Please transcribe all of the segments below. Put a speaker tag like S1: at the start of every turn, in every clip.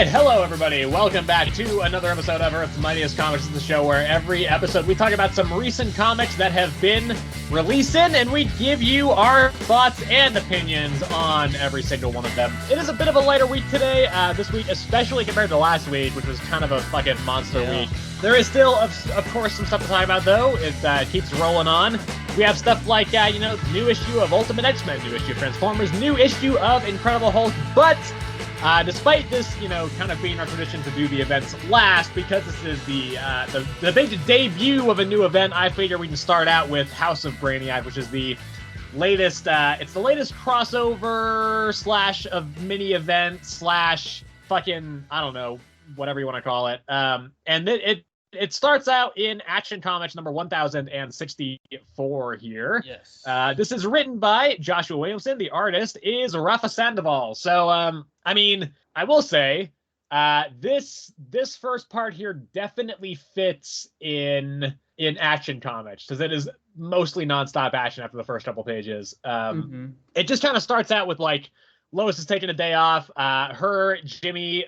S1: Alright, hello everybody. Welcome back to another episode of Earth's Mightiest Comics. This is the show where every episode we talk about some recent comics that have been releasing, and we give you our thoughts and opinions on every single one of them. It is a bit of a lighter week today, this week, especially compared to last week, which was kind of a fucking monster week. There is still, of course, some stuff to talk about, though. It keeps rolling on. We have stuff like, new issue of Ultimate X-Men, new issue of Transformers, new issue of Incredible Hulk, but despite this, kind of being our tradition to do the events last, because this is the big debut of a new event, I figure we can start out with House of Brainiac, which is the latest, it's the latest crossover / of mini event / fucking, I don't know, whatever you want to call it. And it starts out in Action Comics number 1064 here.
S2: Yes.
S1: This is written by Joshua Williamson. The artist is Rafa Sandoval. So, I will say, this first part here definitely fits in Action Comics, because it is mostly nonstop action after the first couple pages. It just kind of starts out with, like, Lois is taking a day off. Her, Jimmy,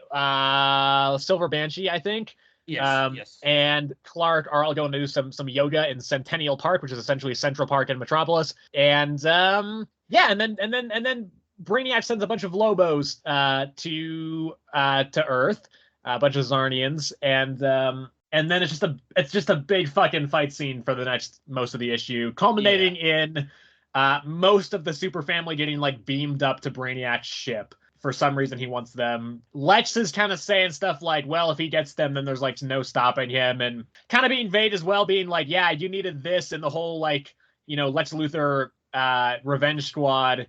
S1: Silver Banshee, I think.
S2: Yes.
S1: And Clark are all going to do some yoga in Centennial Park, which is essentially Central Park in Metropolis. And and then Brainiac sends a bunch of Lobos to Earth, a bunch of Zarnians, and then it's just a big fucking fight scene for the most of the issue, culminating in most of the super family getting like beamed up to Brainiac's ship. For some reason, he wants them. Lex is kind of saying stuff like, well, if he gets them, then there's like no stopping him, and kind of being vague as well, being like, yeah, you needed this and the whole like, Lex Luthor Revenge Squad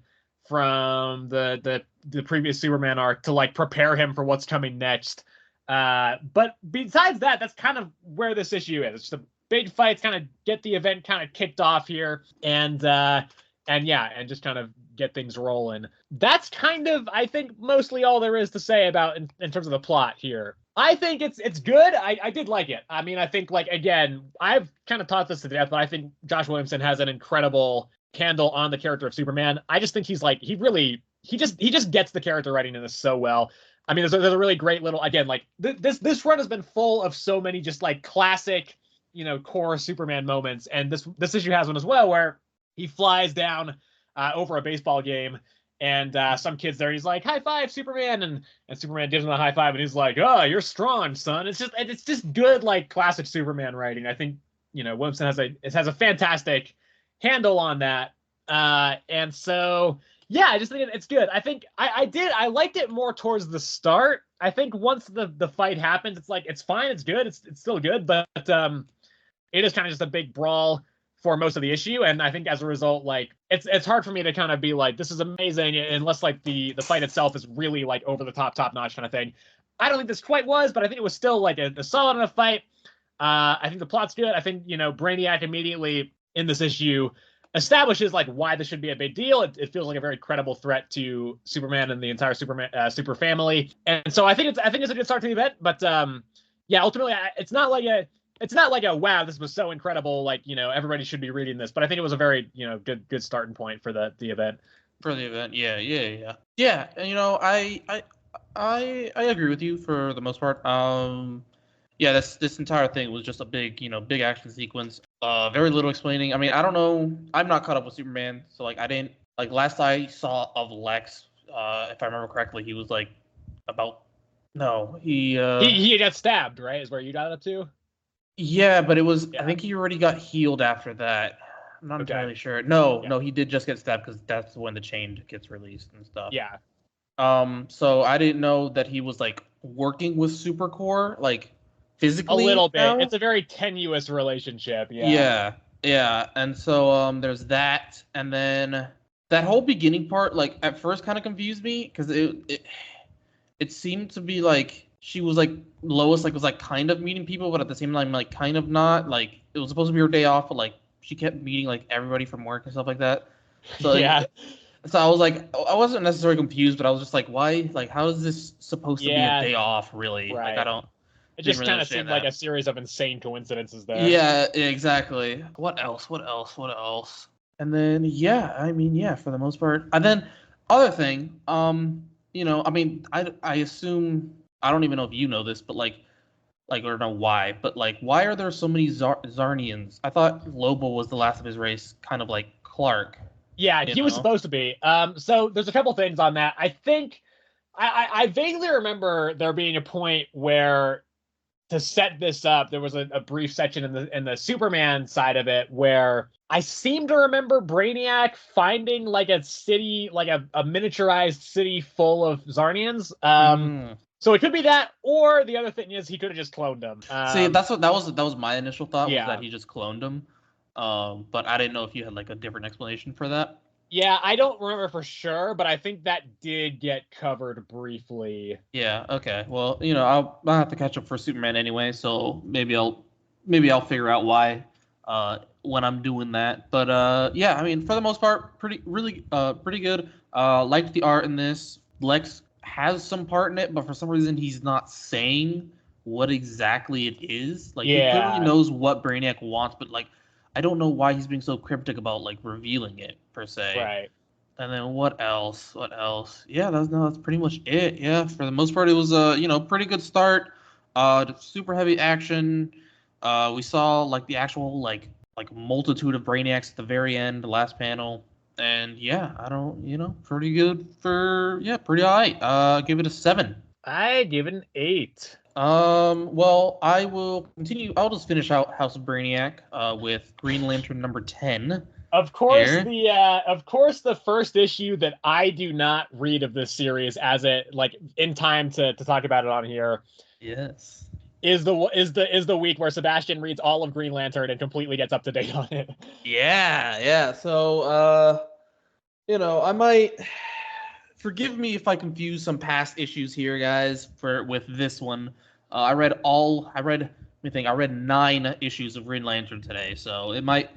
S1: from the previous Superman arc to like prepare him for what's coming next. But besides that, that's kind of where this issue is. It's just a big fight, kind of get the event kind of kicked off here, and just kind of get things rolling. That's kind of, I think, mostly all there is to say about in terms of the plot here. I think it's good. I did like it. I mean, I think, like, again, I've kind of taught this to death, but I think Josh Williamson has an incredible handle on the character of Superman. I just think he's like, he just gets the character writing in this so well. I mean, there's a really great little, again, like, this run has been full of so many just, like, classic, core Superman moments, and this issue has one as well, where he flies down over a baseball game, and some kid's there, he's like, high five, Superman, and Superman gives him a high five, and he's like, oh, you're strong, son. It's just good, like, classic Superman writing. I think, Williamson has a fantastic handle on that. And so, yeah, I just think it's good. I think I liked it more towards the start. I think once the fight happens, it's like, it's fine, it's good, it's still good, but it is kind of just a big brawl for most of the issue, and I think as a result, like, it's hard for me to kind of be like, this is amazing, unless like the fight itself is really like over the top notch kind of thing. I don't think this quite was, but I think it was still like a solid enough fight. I think the plot's good. I think Brainiac immediately in this issue establishes like why this should be a big deal. It feels like a very credible threat to Superman and the entire super family, and so I think it's a good start to the event. But ultimately, it's not like a wow, this was so incredible, like, everybody should be reading this. But I think it was a very, good starting point for the event.
S2: For the event, yeah. And I agree with you for the most part. This entire thing was just a big, big action sequence. Very little explaining. I mean, I don't know. I'm not caught up with Superman, so like I didn't like last I saw of Lex. If I remember correctly, he was like
S1: he got stabbed, right? Is where you got it up to.
S2: Yeah, but it was. Yeah. I think he already got healed after that. I'm not entirely sure. No, he did just get stabbed because that's when the chain gets released and stuff.
S1: Yeah.
S2: So I didn't know that he was like working with Supercore, like physically.
S1: A little bit. Now. It's a very tenuous relationship. Yeah.
S2: Yeah. And so there's that, and then that whole beginning part, like at first, kind of confused me because it seemed to be like. She was like Lois, like was like kind of meeting people, but at the same time, like kind of not. Like it was supposed to be her day off, but like she kept meeting like everybody from work and stuff like that. So
S1: yeah.
S2: So I was like, I wasn't necessarily confused, but I was just like, why? Like, how is this supposed to be a day off? Really?
S1: Right.
S2: Like I don't.
S1: It just kind of seemed like a series of insane coincidences there.
S2: Yeah, exactly. What else? And then for the most part, and then other thing, I assume I don't even know if you know this, but or know why, but like, why are there so many Zarnians? I thought Lobo was the last of his race, kind of like Clark.
S1: Yeah,
S2: You
S1: he was
S2: know?
S1: supposed to be. So there's a couple things on that. I think I vaguely remember there being a point where to set this up, there was a brief section in the Superman side of it where I seem to remember Brainiac finding like a city, like a miniaturized city full of Zarnians. So it could be that, or the other thing is he could have just cloned them.
S2: See, that was my initial thought, was that
S1: Yeah.
S2: he just cloned him. But I didn't know if you had like a different explanation for that.
S1: Yeah, I don't remember for sure, but I think that did get covered briefly.
S2: Yeah. Okay. Well, I'll have to catch up for Superman anyway, so maybe I'll figure out why when I'm doing that. But yeah, I mean, for the most part, pretty good. Liked the art in this. Lex has some part in it, but for some reason he's not saying what exactly it is. Like, he clearly
S1: Yeah,
S2: knows what Brainiac wants, but like, I don't know why he's being so cryptic about like revealing it per se.
S1: right.
S2: And then what else? What else? Yeah, that's pretty much it. Yeah, for the most part, it was a pretty good start. Super heavy action. We saw like the actual like multitude of Brainiacs at the very end, the last panel. And yeah, I don't pretty good for pretty alright. Give it a 7.
S1: I give it an 8.
S2: Well, I will continue. I'll just finish out House of Brainiac with Green Lantern number 10
S1: Of course,
S2: here.
S1: the first issue that I do not read of this series as it like in time to talk about it on here
S2: Yes.
S1: is the week where Sebastian reads all of Green Lantern and completely gets up to date on it.
S2: Yeah, yeah. So, I might forgive me if I confuse some past issues here, guys, with this one. I read 9 issues of Green Lantern today, so it might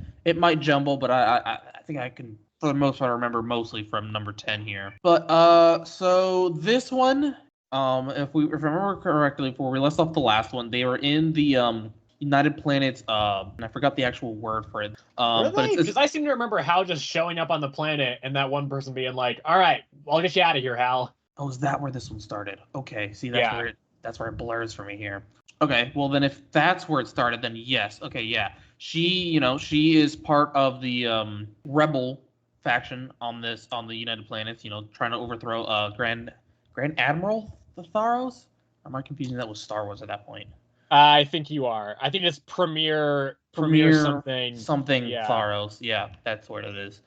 S2: jumble, but I think I can, for the most part, remember mostly from number 10 here. But so this one, if I remember correctly, before we left off the last one, they were in the United Planets. And I forgot the actual word for it.
S1: Were
S2: But
S1: they?
S2: it's
S1: Because I seem to remember Hal just showing up on the planet and that one person being like, "All right, I'll get you out of here, Hal."
S2: oh, is that where this one started? Okay, see,
S1: Yeah.
S2: that's where it blurs for me here. Okay, well then if that's where it started, then yes. Okay, yeah. She is part of the rebel faction on the United Planets, trying to overthrow Grand Admiral Tharos? Or am I confusing that with Star Wars at that point?
S1: I think you are. I think it's Premier
S2: Premier
S1: something.
S2: something
S1: Yeah.
S2: Tharos. Yeah, that's what it is.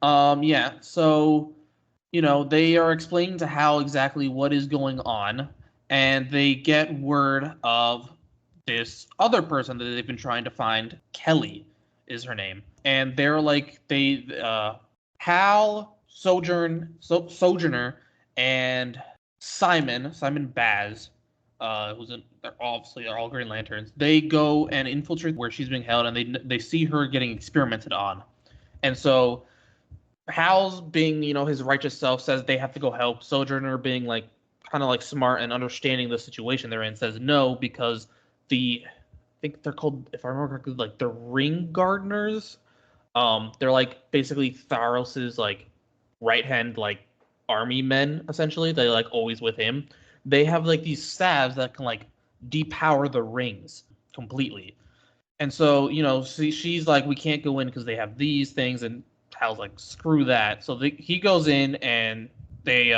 S2: Yeah, so they are explaining to Hal exactly what is going on, and they get word of this other person that they've been trying to find. Kelly is her name, and they're like Hal, Sojourner, and Simon Baz, they're all Green Lanterns. They go and infiltrate where she's being held, and they see her getting experimented on, and so Hal's being, his righteous self, says they have to go help. Sojourner, being like kind of like smart and understanding the situation they're in, says no, because I think they're called, if I remember correctly, like the Ring Gardeners. They're like basically Tharos's like right hand like army men, essentially. They like always with him. They have like these staves that can like depower the rings completely. And so, she's like, we can't go in because they have these things, and Hal's like, screw that. So he goes in and they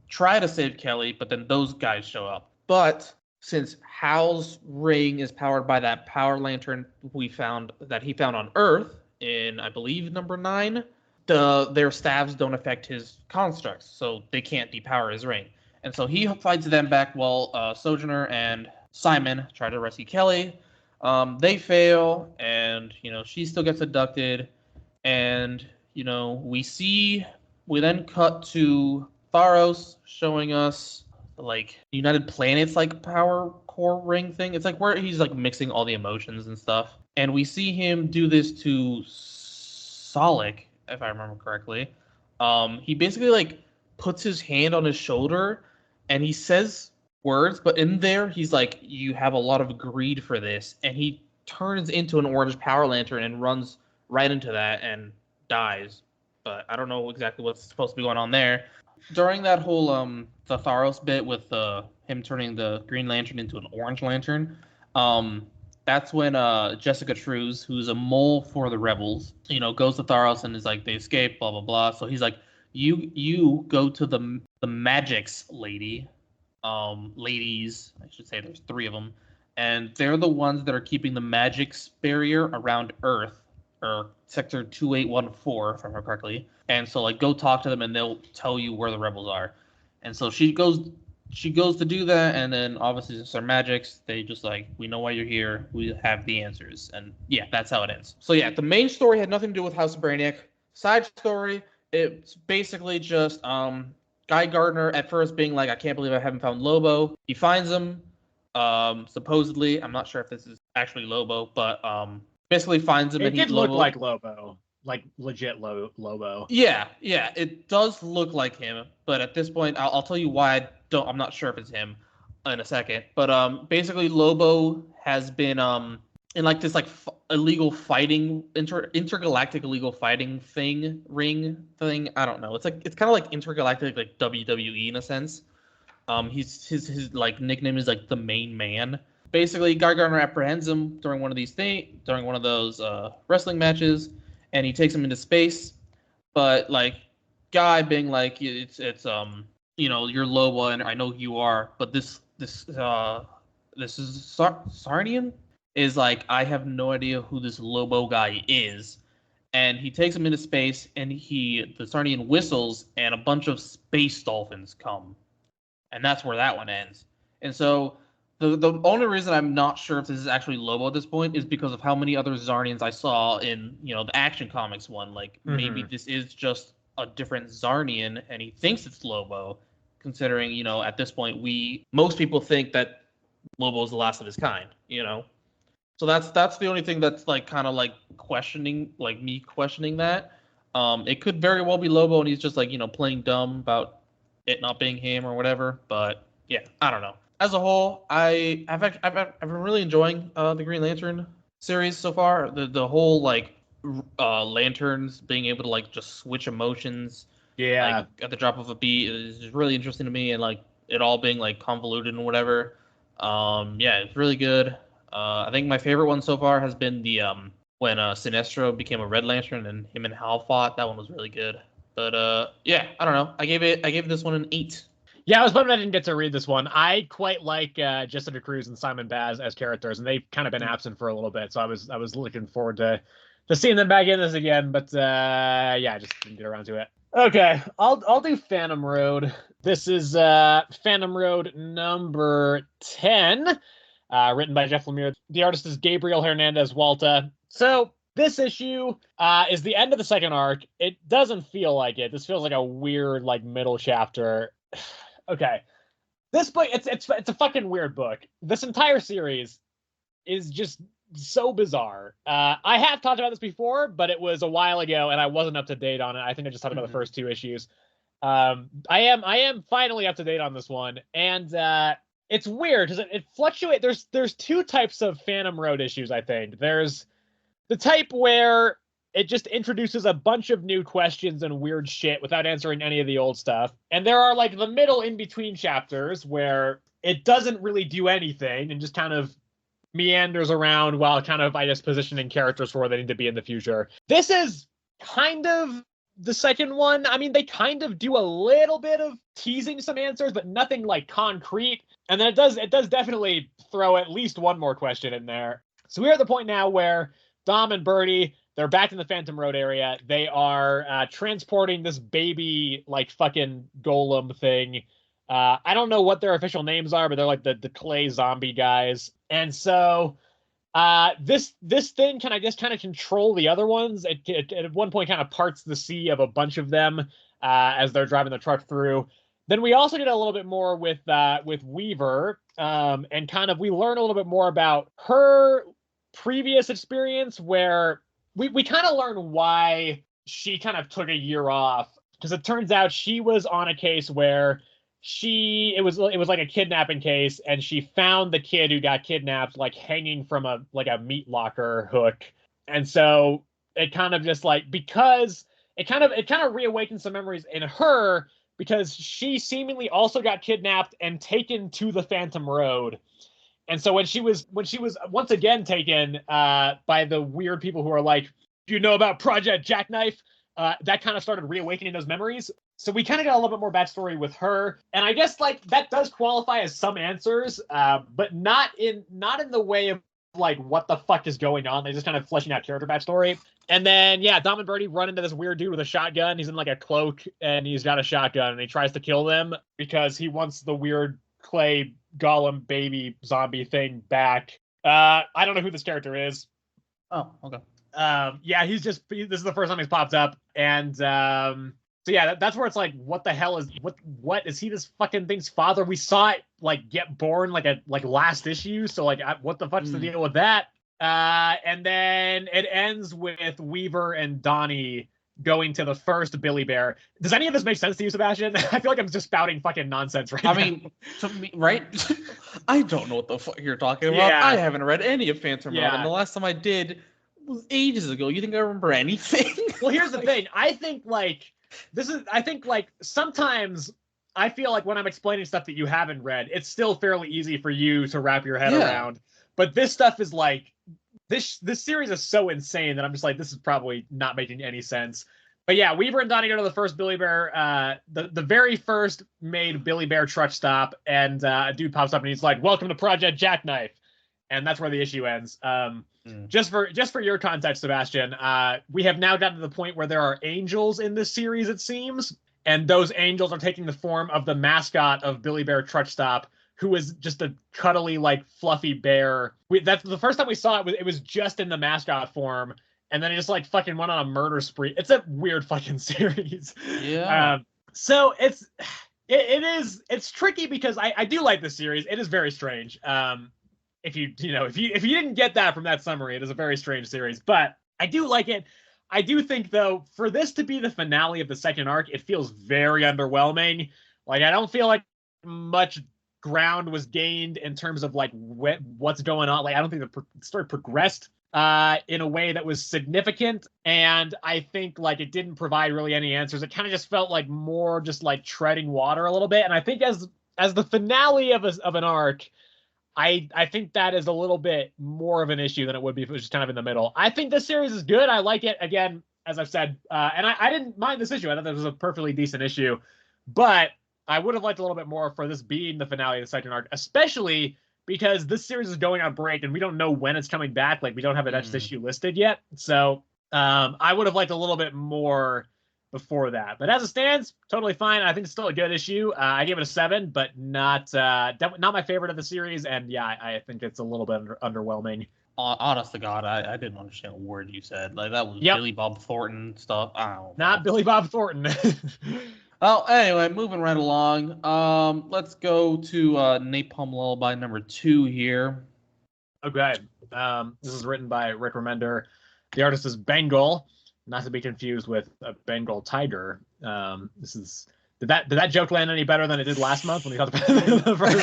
S2: try to save Kelly, but then those guys show up. But since Hal's ring is powered by that power lantern he found on Earth in, I believe, number 9, their staves don't affect his constructs, so they can't depower his ring. And so he fights them back while Sojourner and Simon try to rescue Kelly. They fail, and she still gets abducted, and we then cut to Tharos showing us like United Planets like power core ring thing. It's like where he's like mixing all the emotions and stuff, and we see him do this to Solek, if I remember correctly. He basically like puts his hand on his shoulder, and he says words, but in there he's like, you have a lot of greed for this, and he turns into an orange power lantern and runs right into that and dies. But I don't know exactly what's supposed to be going on there. During that whole the Tharos bit with him turning the Green Lantern into an Orange Lantern. That's when Jessica Cruz, who's a mole for the rebels, goes to Tharos and is like, they escape, blah blah blah. So he's like, you go to the Magic's ladies, I should say, there's 3 of them, and they're the ones that are keeping the Magic's barrier around Earth, or Sector 2814, if I remember correctly. And so like, go talk to them and they'll tell you where the rebels are. And so she goes to do that, and then obviously since they're Magics, they just like, we know why you're here, we have the answers. And yeah, that's how it ends. So yeah, the main story had nothing to do with House of Brainiac. Side story, it's basically just Guy Gardner at first being like, I can't believe I haven't found Lobo. He finds him, supposedly, I'm not sure if this is actually Lobo, but basically finds him.
S1: It
S2: and
S1: did
S2: he
S1: look like Lobo, like legit Lobo.
S2: Yeah, it does look like him, but at this point, I'll tell you why I'm not sure if it's him in a second. But basically, Lobo has been in like this like illegal fighting intergalactic illegal fighting ring thing. I don't know. It's kind of like intergalactic like WWE in a sense. His like nickname is like the main man. Basically, Guy Gardner apprehends him during one of those wrestling matches, and he takes him into space. But like, Guy being like, it's you're Lobo, and I know who you are, but this is Sarnian is like, I have no idea who this Lobo guy is, and he takes him into space, and the Sarnian whistles, and a bunch of space dolphins come, and that's where that one ends. And so the only reason I'm not sure if this is actually Lobo at this point is because of how many other Zarnians I saw in the Action Comics one. Like, maybe this is just a different Zarnian, and he thinks it's Lobo, considering at this point most people think that Lobo is the last of his kind. So that's the only thing that's like kind of like questioning that. It could very well be Lobo, and he's just like playing dumb about it not being him or whatever. But yeah, I don't know. As a whole, I've been really enjoying the Green Lantern series so far. The whole like lanterns being able to like just switch emotions, like at the drop of a beat, is really interesting to me, and like it all being like convoluted and whatever. Yeah, it's really good. I think my favorite one so far has been the when Sinestro became a Red Lantern and him and Hal fought. That one was really good. But yeah, I don't know. I gave this one an 8.
S1: Yeah, I was bummed I didn't get to read this one. I quite like Jessica Cruz and Simon Baz as characters, and they've kind of been absent for a little bit, so I was looking forward to seeing them back in this again. But yeah, I just didn't get around to it. Okay, I'll do Phantom Road. This is Phantom Road number 10, written by Jeff Lemire. The artist is Gabriel Hernandez Walta. So this issue is the end of the second arc. It doesn't feel like it. This feels like a weird like middle chapter. Okay, this book, it's a fucking weird book. This entire series is just so bizarre. I have talked about this before, but it was a while ago, and I wasn't up to date on it. I think I just talked about the first 2 issues. I am finally up to date on this one, and it's weird because it fluctuates. There's 2 types of Phantom Road issues, I think. There's the type where it just introduces a bunch of new questions and weird shit without answering any of the old stuff. And there are like the middle in-between chapters where it doesn't really do anything and just kind of meanders around while kind of, I guess, positioning characters for where they need to be in the future. This is kind of the second one. I mean, they kind of do a little bit of teasing some answers, but nothing like concrete. And then it does definitely throw at least one more question in there. So we're at the point now where Dom and Birdie, they're back in the Phantom Road area. They are transporting this baby, like, fucking golem thing. I don't know what their official names are, but they're like the clay zombie guys. And so this thing can, I guess, kind of control the other ones. It at one point kind of parts the sea of a bunch of them as they're driving the truck through. Then we also get a little bit more with Weaver, and kind of we learn a little bit more about her previous experience where we kind of learn why she kind of took a year off, because it turns out she was on a case where it was like a kidnapping case, and she found the kid who got kidnapped like hanging from a meat locker hook. And so it kind of just like, because it kind of reawakens some memories in her, because she seemingly also got kidnapped and taken to the Phantom Road. And so when she was once again taken by the weird people who are like, do you know about Project Jackknife? That kind of started reawakening those memories. So we kind of got a little bit more backstory with her, and I guess like that does qualify as some answers, but not in the way of like what the fuck is going on. They just kind of fleshing out character backstory. And then yeah, Dom and Birdie run into this weird dude with a shotgun. He's in like a cloak and he's got a shotgun and he tries to kill them because he wants the weird clay golem baby zombie thing back. I don't know who this character is.
S2: Oh, okay.
S1: Yeah, this is the first time he's popped up, and so yeah, that's where it's like, what the hell is what is he this fucking thing's father? We saw it like get born like last issue, so like what the fuck's the deal with that? And then it ends with Weaver and Donnie going to the first Billy Bear. Does any of this make sense to you, Sebastian? I feel like I'm just spouting fucking nonsense right now.
S2: I mean, to me, right? I don't know what the fuck you're talking about.
S1: Yeah.
S2: I haven't read any of Phantom Road,
S1: Yeah.
S2: and the last time I did was ages ago. You think I remember anything?
S1: Well, here's the thing. I think sometimes I feel like when I'm explaining stuff that you haven't read, it's still fairly easy for you to wrap your head around. But this stuff is like, this series is so insane that I'm just like, this is probably not making any sense. But yeah, Weaver and Donnie go to the first Billy Bear, the very first made Billy Bear truck stop, and a dude pops up and he's like, "Welcome to Project Jackknife," and that's where the issue ends. Just for your context, Sebastian, we have now gotten to the point where there are angels in this series, it seems, and those angels are taking the form of the mascot of Billy Bear Truck Stop, who is just a cuddly, like, fluffy bear. That's the first time we saw it. It was just in the mascot form, and then he just like fucking went on a murder spree. It's a weird fucking series.
S2: Yeah.
S1: So it's tricky because I do like this series. It is very strange. If you didn't get that from that summary, it is a very strange series, but I do like it. I do think, though, for this to be the finale of the second arc, it feels very underwhelming. Like, I don't feel like much ground was gained in terms of like what's going on. Like, I don't think the story progressed in a way that was significant, and I think like it didn't provide really any answers. It kind of just felt like more just like treading water a little bit. And I think as the finale of an arc, I think that is a little bit more of an issue than it would be if it was just kind of in the middle. I think this series is good. I like it, again, as I've said, and I didn't mind this issue. I thought this was a perfectly decent issue, but I would have liked a little bit more for this being the finale of the second arc, especially because this series is going on break and we don't know when it's coming back. Like, we don't have a next issue listed yet. So I would have liked a little bit more before that. But as it stands, totally fine. I think it's still a good issue. I gave it a 7, but not my favorite of the series. And yeah, I think it's a little bit underwhelming.
S2: Honest to God, I didn't understand a word you said. Like, that was Billy Bob Thornton stuff. I don't know.
S1: Not Billy Bob Thornton.
S2: Well, anyway, moving right along. Let's go to Napalm Lullaby number 2 here.
S1: Okay. This is written by Rick Remender. The artist is Bengal, not to be confused with a Bengal tiger. Did that joke land any better than it did last month when we got the first?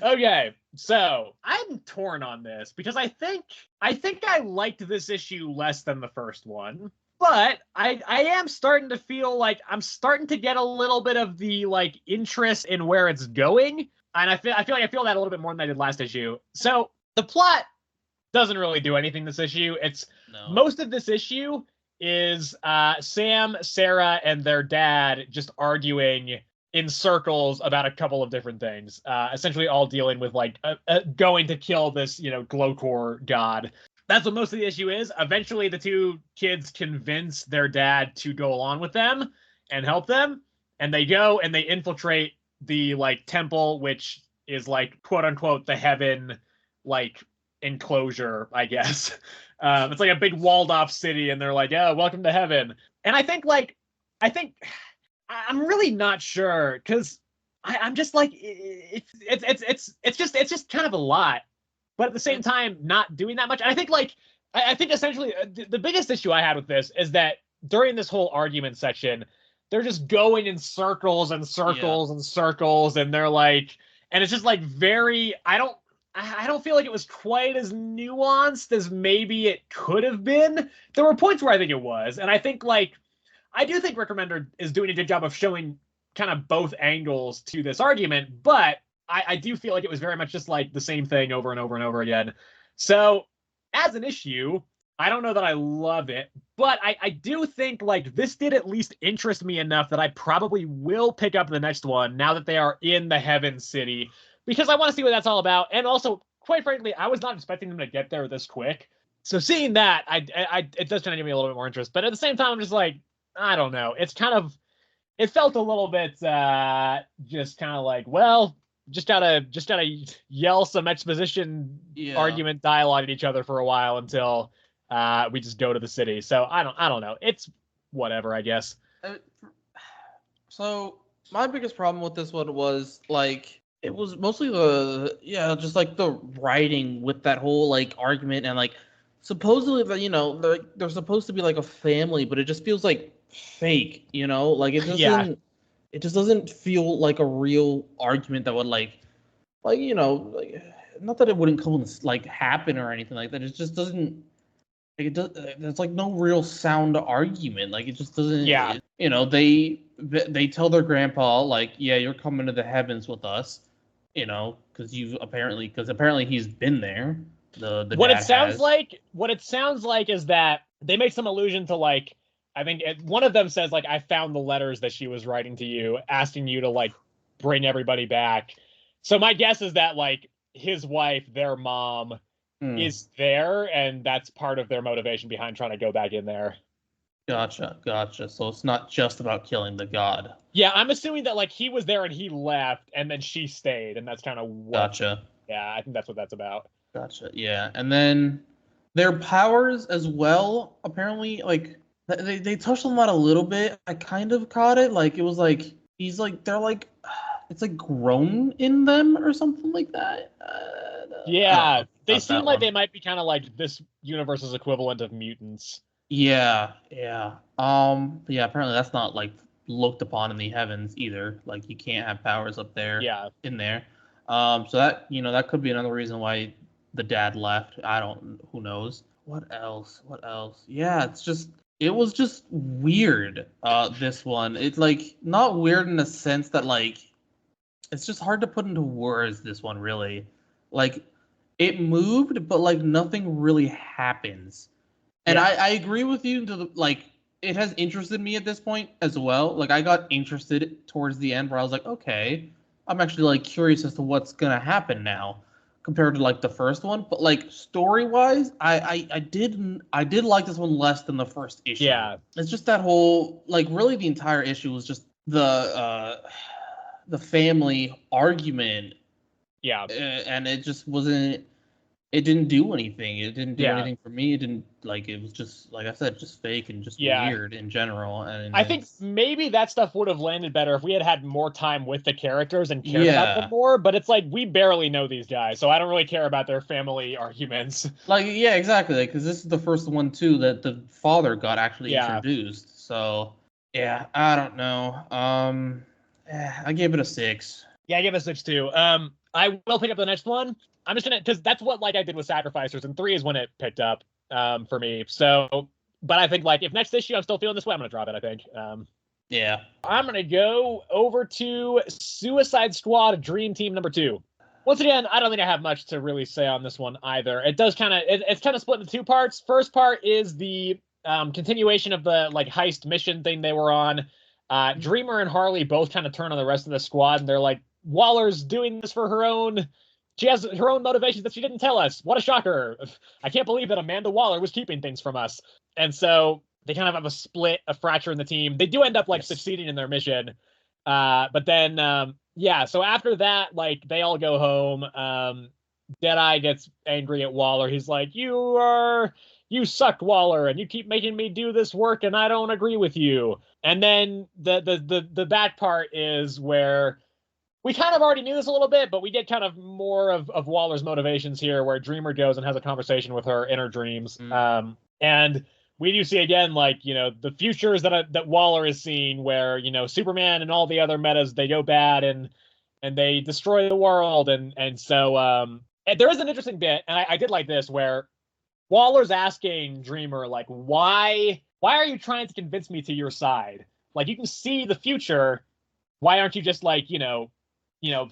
S1: Okay, so I'm torn on this because I think I liked this issue less than the first one. But I am starting to feel like I'm starting to get a little bit of the like interest in where it's going, and I feel that a little bit more than I did last issue. So the plot doesn't really do anything this issue. Most of this issue is Sam, Sarah, and their dad just arguing in circles about a couple of different things, essentially all dealing with like going to kill this Glowcore god. That's what most of the issue is. Eventually, the two kids convince their dad to go along with them and help them, and they go and they infiltrate the like temple, which is like quote unquote the heaven like enclosure, I guess. It's like a big walled off city, and they're like, "Yeah, welcome to heaven." And I think I'm really not sure because I'm just like it's just kind of a lot. But at the same time, not doing that much. And I think essentially the biggest issue I had with this is that during this whole argument section, they're just going in circles and circles and circles, and they're like, and it's just like very. I don't feel like it was quite as nuanced as maybe it could have been. There were points where I think it was, and I think like I do think Rick Remender is doing a good job of showing kind of both angles to this argument, but I do feel like it was very much just like the same thing over and over and over again. So as an issue, I don't know that I love it, but I do think like this did at least interest me enough that I probably will pick up the next one now that they are in the Heaven City, because I want to see what that's all about. And also, quite frankly, I was not expecting them to get there this quick. So seeing that, it does kind of give me a little bit more interest. But at the same time, I'm just like, I don't know. It's kind of, it felt a little bit just kind of like, well, just gotta yell some exposition argument dialogue at each other for a while until we just go to the city. So I don't know. It's whatever, I guess.
S2: So my biggest problem with this one was like it was mostly just like the writing with that whole like argument, and like supposedly that they're supposed to be like a family, but it just feels like fake, like it doesn't it just doesn't feel like a real argument that would like not that it wouldn't come like happen or anything like that. It just doesn't like it does. There's like no real sound argument. Like it just doesn't.
S1: Yeah.
S2: They tell their grandpa like, yeah, you're coming to the heavens with us, because apparently he's been there. What it sounds
S1: like is that they make some allusion to like, I think one of them says like, I found the letters that she was writing to you, asking you to like bring everybody back. So my guess is that like his wife, their mom, is there, and that's part of their motivation behind trying to go back in there.
S2: Gotcha. So it's not just about killing the god.
S1: Yeah, I'm assuming that like he was there and he left, and then she stayed, and that's kind of what.
S2: Gotcha.
S1: Yeah, I think that's what that's about.
S2: Gotcha. Yeah, and then their powers as well. Apparently, like they touched on that a little bit. I kind of caught it. Like it was like they're like it's like grown in them or something like that.
S1: Yeah, they seem like they might be kind of like this universe's equivalent of mutants.
S2: Yeah. Apparently that's not like looked upon in the heavens either. Like you can't have powers up there.
S1: Yeah.
S2: In there. So that that could be another reason why the dad left. Who knows? What else? Yeah, it was just weird. This one. It's like not weird in the sense that like it's just hard to put into words, this one really. Like it moved, but like nothing really happens. And I agree with you like it has interested me at this point as well. Like I got interested towards the end where I was like, okay, I'm actually like curious as to what's gonna happen now compared to like the first one. But like story wise, I did like this one less than the first issue.
S1: Yeah.
S2: It's just that whole like really the entire issue was just the family argument.
S1: Yeah.
S2: And it just wasn't. It didn't do anything. It didn't do anything for me. It didn't like. It was just like I said, just fake and just weird in general. And
S1: I think maybe that stuff would have landed better if we had had more time with the characters and cared about them more. But it's like we barely know these guys, so I don't really care about their family arguments.
S2: Like exactly. Like because this is the first one too that the father got actually introduced. So yeah, I don't know. I gave it a 6.
S1: Yeah, I gave it a 6 too. I will pick up the next one. I'm just gonna, because that's what like I did with Sacrificers, and 3 is when it picked up for me. So, but I think like if next issue I'm still feeling this way, I'm gonna drop it. I think.
S2: Yeah.
S1: I'm gonna go over to Suicide Squad Dream Team number 2. Once again, I don't think I have much to really say on this one either. It does kind of it's kind of split into 2 parts. First part is the continuation of the like heist mission thing they were on. Dreamer and Harley both kind of turn on the rest of the squad, and they're like, Waller's doing this for her own. She has her own motivations that she didn't tell us. What a shocker. I can't believe that Amanda Waller was keeping things from us. And so they kind of have a fracture in the team. They do end up like succeeding in their mission. But then, so after that, like they all go home. Deadeye gets angry at Waller. He's like, you suck, Waller, and you keep making me do this work and I don't agree with you. And then the back part is where we kind of already knew this a little bit, but we get kind of more of Waller's motivations here, where Dreamer goes and has a conversation with her in her dreams. And we do see again, like, the futures that Waller is seeing, where, Superman and all the other metas, they go bad and they destroy the world. And so there is an interesting bit, and I did like this, where Waller's asking Dreamer, like, why why are you trying to convince me to your side? Like, you can see the future. Why aren't you just like,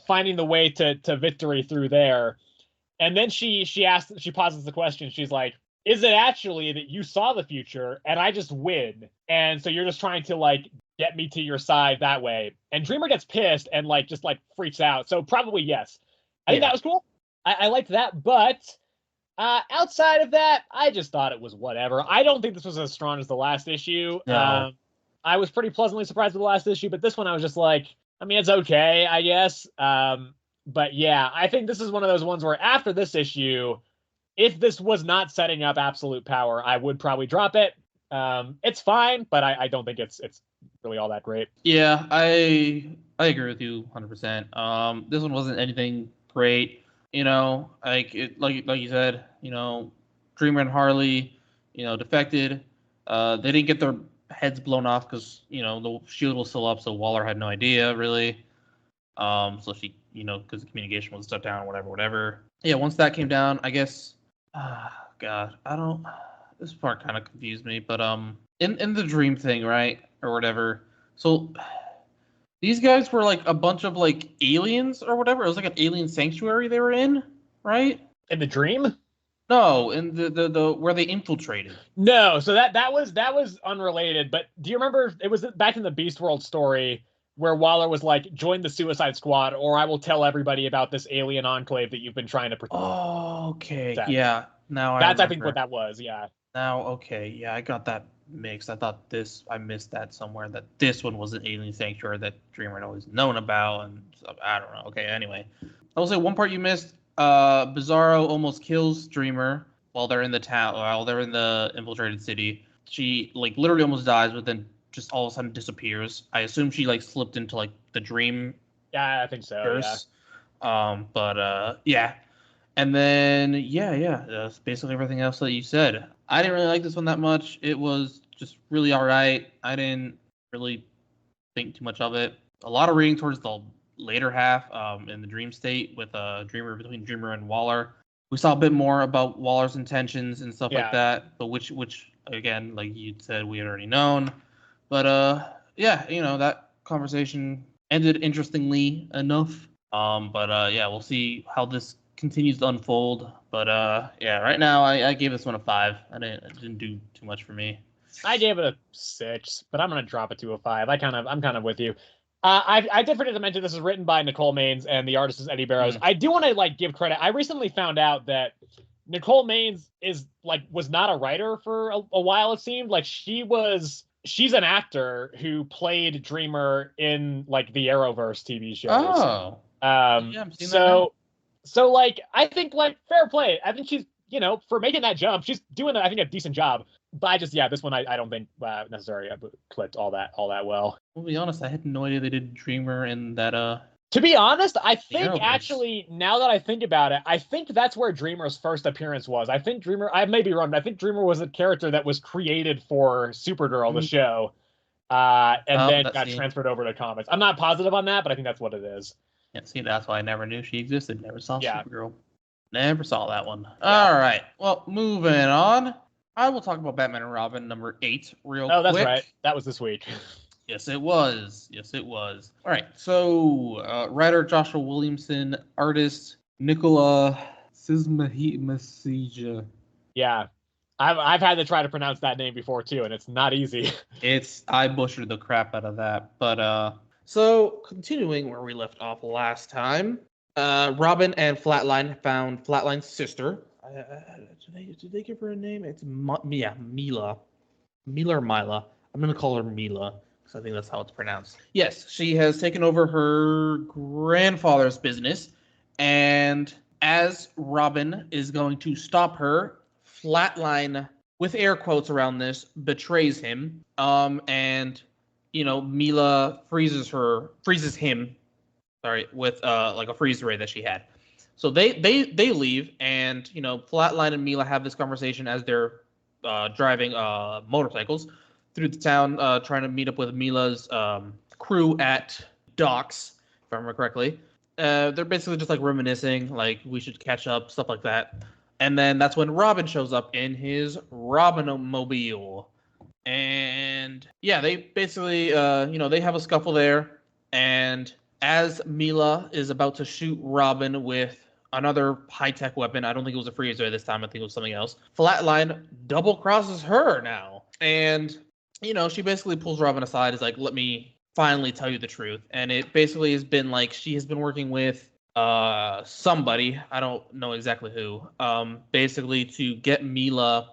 S1: finding the way to victory through there? And then she pauses the question. She's like, is it actually that you saw the future and I just win? And so you're just trying to like get me to your side that way. And Dreamer gets pissed and like just like freaks out. So probably yes. I think that was cool. I liked that, but outside of that, I just thought it was whatever. I don't think this was as strong as the last issue.
S2: No.
S1: I was pretty pleasantly surprised with the last issue, but this one I was just like, I mean, it's okay, I guess. But yeah, I think this is one of those ones where after this issue, if this was not setting up absolute power, I would probably drop it. It's fine, but I don't think it's really all that great.
S2: Yeah, I agree with you 100%. This one wasn't anything great. Like you said, Dreamer and Harley, defected. They didn't get their heads blown off because the shield was still up, so Waller had no idea really. So she, because the communication was shut down, whatever. Yeah, once that came down, I guess. God, this part kind of confused me, but in the dream thing, right, or whatever. So these guys were like a bunch of like aliens or whatever. It was like an alien sanctuary they were in, right?
S1: In the dream?
S2: No, in the where they infiltrated.
S1: No, so that was unrelated. But do you remember it was back in the Beast World story where Waller was like, "Join the Suicide Squad, or I will tell everybody about this alien enclave that you've been trying to protect."
S2: Oh, okay, yeah. Now
S1: that's I think what that was. Yeah.
S2: Now, okay, yeah, I got that mixed. I missed that somewhere. That this one was an alien sanctuary that Dreamer had always known about, and I don't know. Okay, anyway, I will say one part you missed. Bizarro almost kills Dreamer while they're in the town, while they're in the infiltrated city. She like literally almost dies, but then just all of a sudden disappears. I assume she like slipped into like the dream.
S1: Yeah, I think so.
S2: Curse. Yeah. Yeah. And then that's basically everything else that you said. I didn't really like this one that much. It was just really all right. I didn't really think too much of it. A lot of reading towards the later half in the dream state with between Dreamer and Waller. We saw a bit more about Waller's intentions and stuff like that, but which again, like you said, we had already known. But that conversation ended interestingly enough. We'll see how this continues to unfold. But right now I gave this one a 5. It didn't do too much for me.
S1: I gave it a 6, but I'm gonna drop it to a 5. I'm kind of with you. I did forget to mention this is written by Nicole Maines and the artist is Eddie Barrows. I do want to like give credit. I recently found out that Nicole Maines was not a writer for a while. It seemed like she's an actor who played Dreamer in like the Arrowverse TV shows.
S2: Oh,
S1: I'm seeing that. So like I think like fair play. I think she's for making that jump, she's doing I think a decent job. But this one I don't think necessarily clicked all that well.
S2: I'll be honest, I had no idea they did Dreamer in that.
S1: To be honest, I think actually now that I think about it, I think that's where Dreamer's first appearance was. I think Dreamer, I may be wrong, but I think Dreamer was a character that was created for Supergirl, the show, and then got transferred over to comics. I'm not positive on that, but I think that's what it is.
S2: Yeah, see, that's why I never knew she existed. Never saw Supergirl.
S1: Never
S2: saw that one. Yeah. All right. Well, moving on. I will talk about Batman and Robin number 8 real quick.
S1: Oh, that's right. That was this week.
S2: Yes, it was. All right. So, writer Joshua Williamson, artist Nicola Sismahija.
S1: Yeah. I've had to try to pronounce that name before too, and it's not easy.
S2: I butchered the crap out of that. But so continuing where we left off last time, Robin and Flatline found Flatline's sister. Did they give her a name? It's Mila. Mila or Mila. I'm gonna call her Mila because I think that's how it's pronounced. Yes, she has taken over her grandfather's business, and as Robin is going to stop her, Flatline, with air quotes around this, betrays him. And Mila freezes him. Sorry, with like a freeze ray that she had. So they leave, and Flatline and Mila have this conversation as they're driving motorcycles through the town, trying to meet up with Mila's crew at docks, if I remember correctly. They're basically just like reminiscing, like we should catch up, stuff like that. And then that's when Robin shows up in his Robinomobile, And yeah, they basically, they have a scuffle there. And as Mila is about to shoot Robin with another high-tech weapon, I don't think it was a freezer this time, I think it was something else, Flatline double crosses her now. And, she basically pulls Robin aside, is like, let me finally tell you the truth. And it basically has been like, she has been working with somebody, I don't know exactly who, basically to get Mila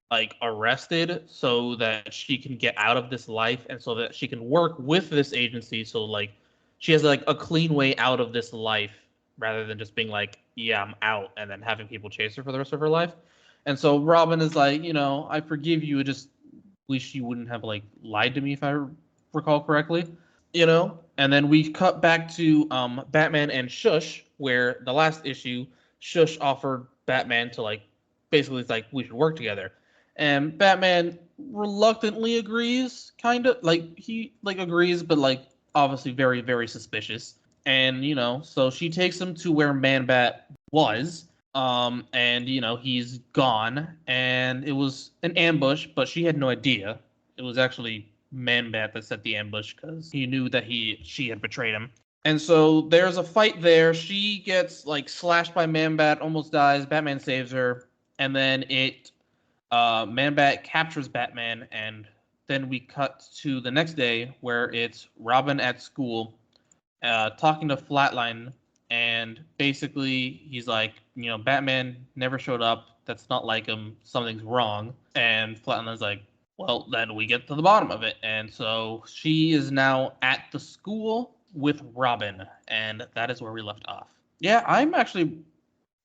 S2: like arrested so that she can get out of this life and so that she can work with this agency, so like she has like a clean way out of this life rather than just being like, yeah, I'm out, and then having people chase her for the rest of her life. And so Robin is like, I forgive you, just wish you wouldn't have like lied to me, if I recall correctly. And then we cut back to Batman and Shush, where the last issue Shush offered Batman to like, basically it's like, we should work together. And Batman reluctantly agrees, kind of like he like agrees, but like obviously very, very suspicious. And so she takes him to where Man-Bat was, and he's gone, and it was an ambush, but she had no idea it was actually Man-Bat that set the ambush because he knew that she had betrayed him. And so there's a fight there. She gets like slashed by Man-Bat, almost dies. Batman saves her, and then Man-Bat captures Batman, and then we cut to the next day where it's Robin at school, talking to Flatline, and basically he's like, Batman never showed up. That's not like him. Something's wrong. And Flatline's like, well, then we get to the bottom of it. And so she is now at the school with Robin, and that is where we left off. Yeah, I'm actually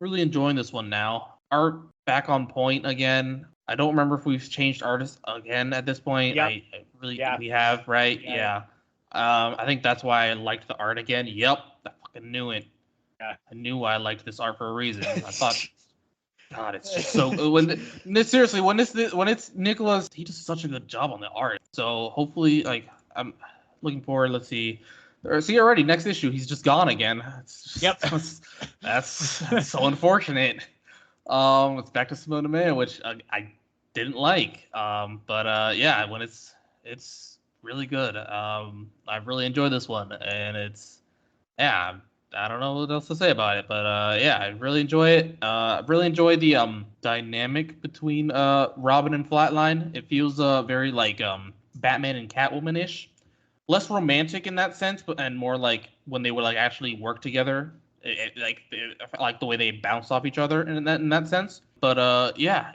S2: really enjoying this one now. Art back on point again. I don't remember if we've changed artists again at this point.
S1: Yep.
S2: I really think we have, right? Yeah. I think that's why I liked the art again. Yep, I fucking knew it.
S1: Yeah.
S2: I knew I liked this art for a reason. I thought, God, it's just so seriously, when it's Nicholas, he does such a good job on the art. So hopefully, like, I'm looking forward. Let's see. See, already next issue, he's just gone again.
S1: Yep.
S2: That's so unfortunate. It's back to Simone Man, which I didn't like. But yeah, when it's really good. I really enjoyed this one, and yeah, I don't know what else to say about it, but yeah, I really enjoy it. I really enjoy the dynamic between Robin and Flatline. It feels very like Batman and Catwoman-ish. Less romantic in that sense, and more like when they would like actually work together. I like the way they bounce off each other in that sense. But yeah,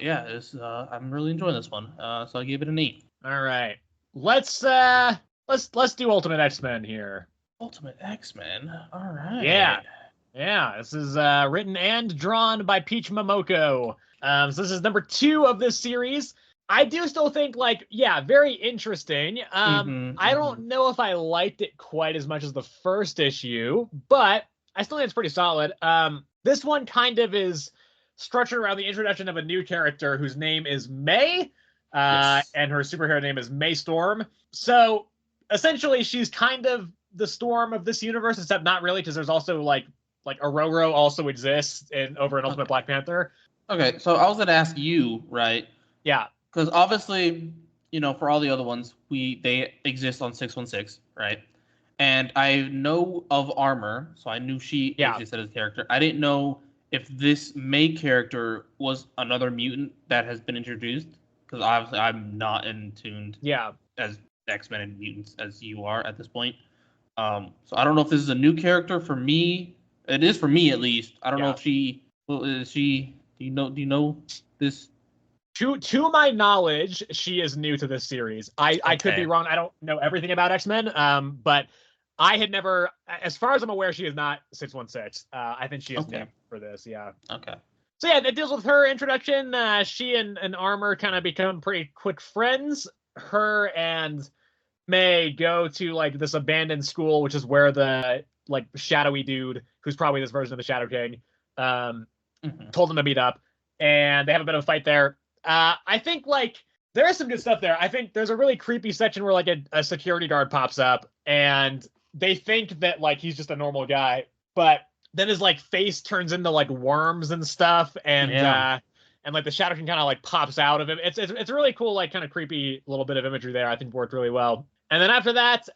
S2: I'm really enjoying this one. So I gave it an 8.
S1: All right, let's do Ultimate X-Men here.
S2: Ultimate X-Men. All right.
S1: Yeah. This is written and drawn by Peach Momoko. So this is number 2 of this series. I do still think, like, yeah, very interesting. I don't know if I liked it quite as much as the first issue, but I still think it's pretty solid. This one kind of is structured around the introduction of a new character whose name is May,
S2: Yes.
S1: and her superhero name is May Storm. So essentially, she's kind of the Storm of this universe, except not really, because there's also like Ororo also exists over in Ultimate Black Panther.
S2: Okay, so I was gonna ask you, right?
S1: Yeah.
S2: Because obviously, for all the other ones, they exist on 616, right? And I know of Armor, so I knew she existed as a character. I didn't know if this May character was another mutant that has been introduced, because obviously I'm not in tuned as X-Men and mutants as you are at this point. So I don't know if this is a new character for me. It is for me, at least. I don't know if is she. Do you know this?
S1: To my knowledge, she is new to this series. I could be wrong. I don't know everything about X-Men, but I had never, as far as I'm aware, she is not 616. I think she is new for this, yeah.
S2: Okay.
S1: So yeah, it deals with her introduction. She and Armor kind of become pretty quick friends. Her and May go to like this abandoned school, which is where the like shadowy dude, who's probably this version of the Shadow King, told them to meet up, and they have a bit of a fight there. I think like there is some good stuff there. I think there's a really creepy section where like a security guard pops up, and they think that like he's just a normal guy, but then his like face turns into like worms and stuff, and and like the Shadow King kind of like pops out of him. It's really cool, like kind of creepy little bit of imagery there. I think worked really well. And then after that,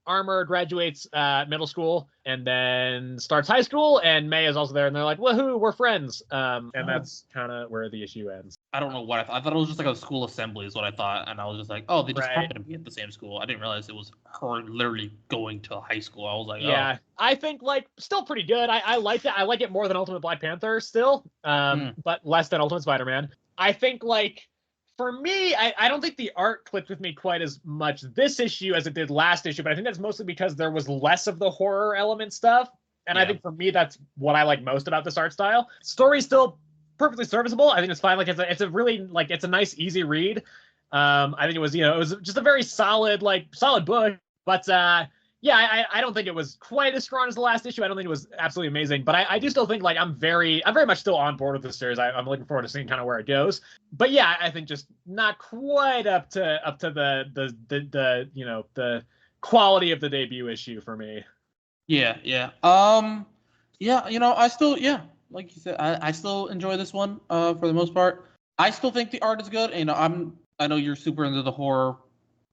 S1: Armor graduates middle school and then starts high school, and May is also there, and they're like, woohoo, we're friends. And that's kind of where the issue ends.
S2: I don't know what I thought. I thought it was just like a school assembly is what I thought, and I was just like, oh, they just
S1: Right.
S2: happen to be at the same school. I didn't realize it was her literally going to high school. I was like,
S1: Yeah, I think like still pretty good. I like it. I like it more than Ultimate Black Panther still, but less than Ultimate Spider-Man. I think like for me, I don't think the art clicked with me quite as much this issue as it did last issue, but I think that's mostly because there was less of the horror element stuff. And I think for me, that's what I like most about this art style. Story's still perfectly serviceable. I think it's fine. Like it's a really like it's a nice, easy read. I think it was just a very solid book. But yeah, I don't think it was quite as strong as the last issue. I don't think it was absolutely amazing, but I do still think like I'm very much still on board with this series. I'm looking forward to seeing kind of where it goes. But yeah, I think just not quite up to the quality of the debut issue for me.
S2: Yeah. I still like you said, I still enjoy this one for the most part. I still think the art is good. I know you're super into the horror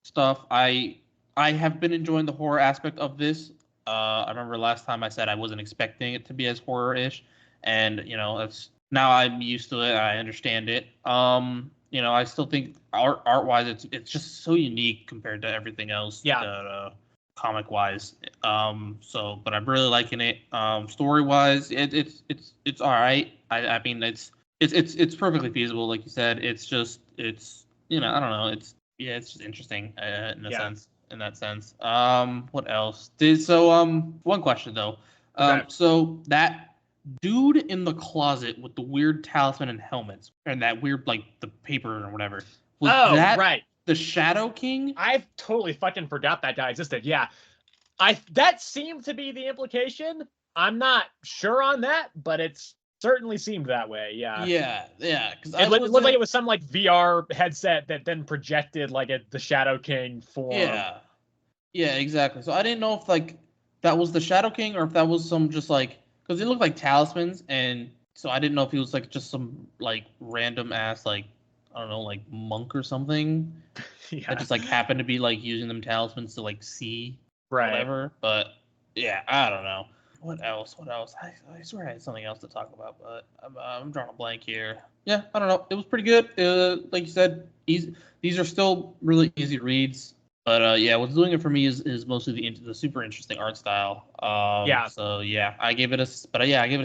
S2: stuff. I have been enjoying the horror aspect of this. I remember last time I said I wasn't expecting it to be as horror-ish, and it's now I'm used to it. I understand it. I still think art-wise, it's just so unique compared to everything else.
S1: Yeah.
S2: Comic-wise. But I'm really liking it. Story-wise, it's all right. I mean, it's perfectly feasible, like you said. It's just I don't know. It's just interesting in a sense. In that sense. What else? One question though.
S1: Okay.
S2: So that dude in the closet with the weird talisman and helmets and that weird like the paper or whatever. Was that
S1: right.
S2: The Shadow King?
S1: I've totally fucking forgot that guy existed. Yeah. That seemed to be the implication. I'm not sure on that, but it's certainly seemed that way. Yeah.
S2: Yeah.
S1: It looked like it was some like VR headset that then projected like the Shadow King form.
S2: Yeah, exactly. So I didn't know if like that was the Shadow King or if that was some just like because it looked like talismans, and so I didn't know if he was like just some like random ass like I don't know like monk or something.
S1: Yeah.
S2: That just like happened to be like using them talismans to like see
S1: whatever.
S2: But yeah, I don't know. What else? I swear I had something else to talk about, but I'm drawing a blank here. Yeah, I don't know. It was pretty good. Like you said, these are still really easy reads. But what's doing it for me is mostly the super interesting art style. So yeah, I gave it a 7. I gave it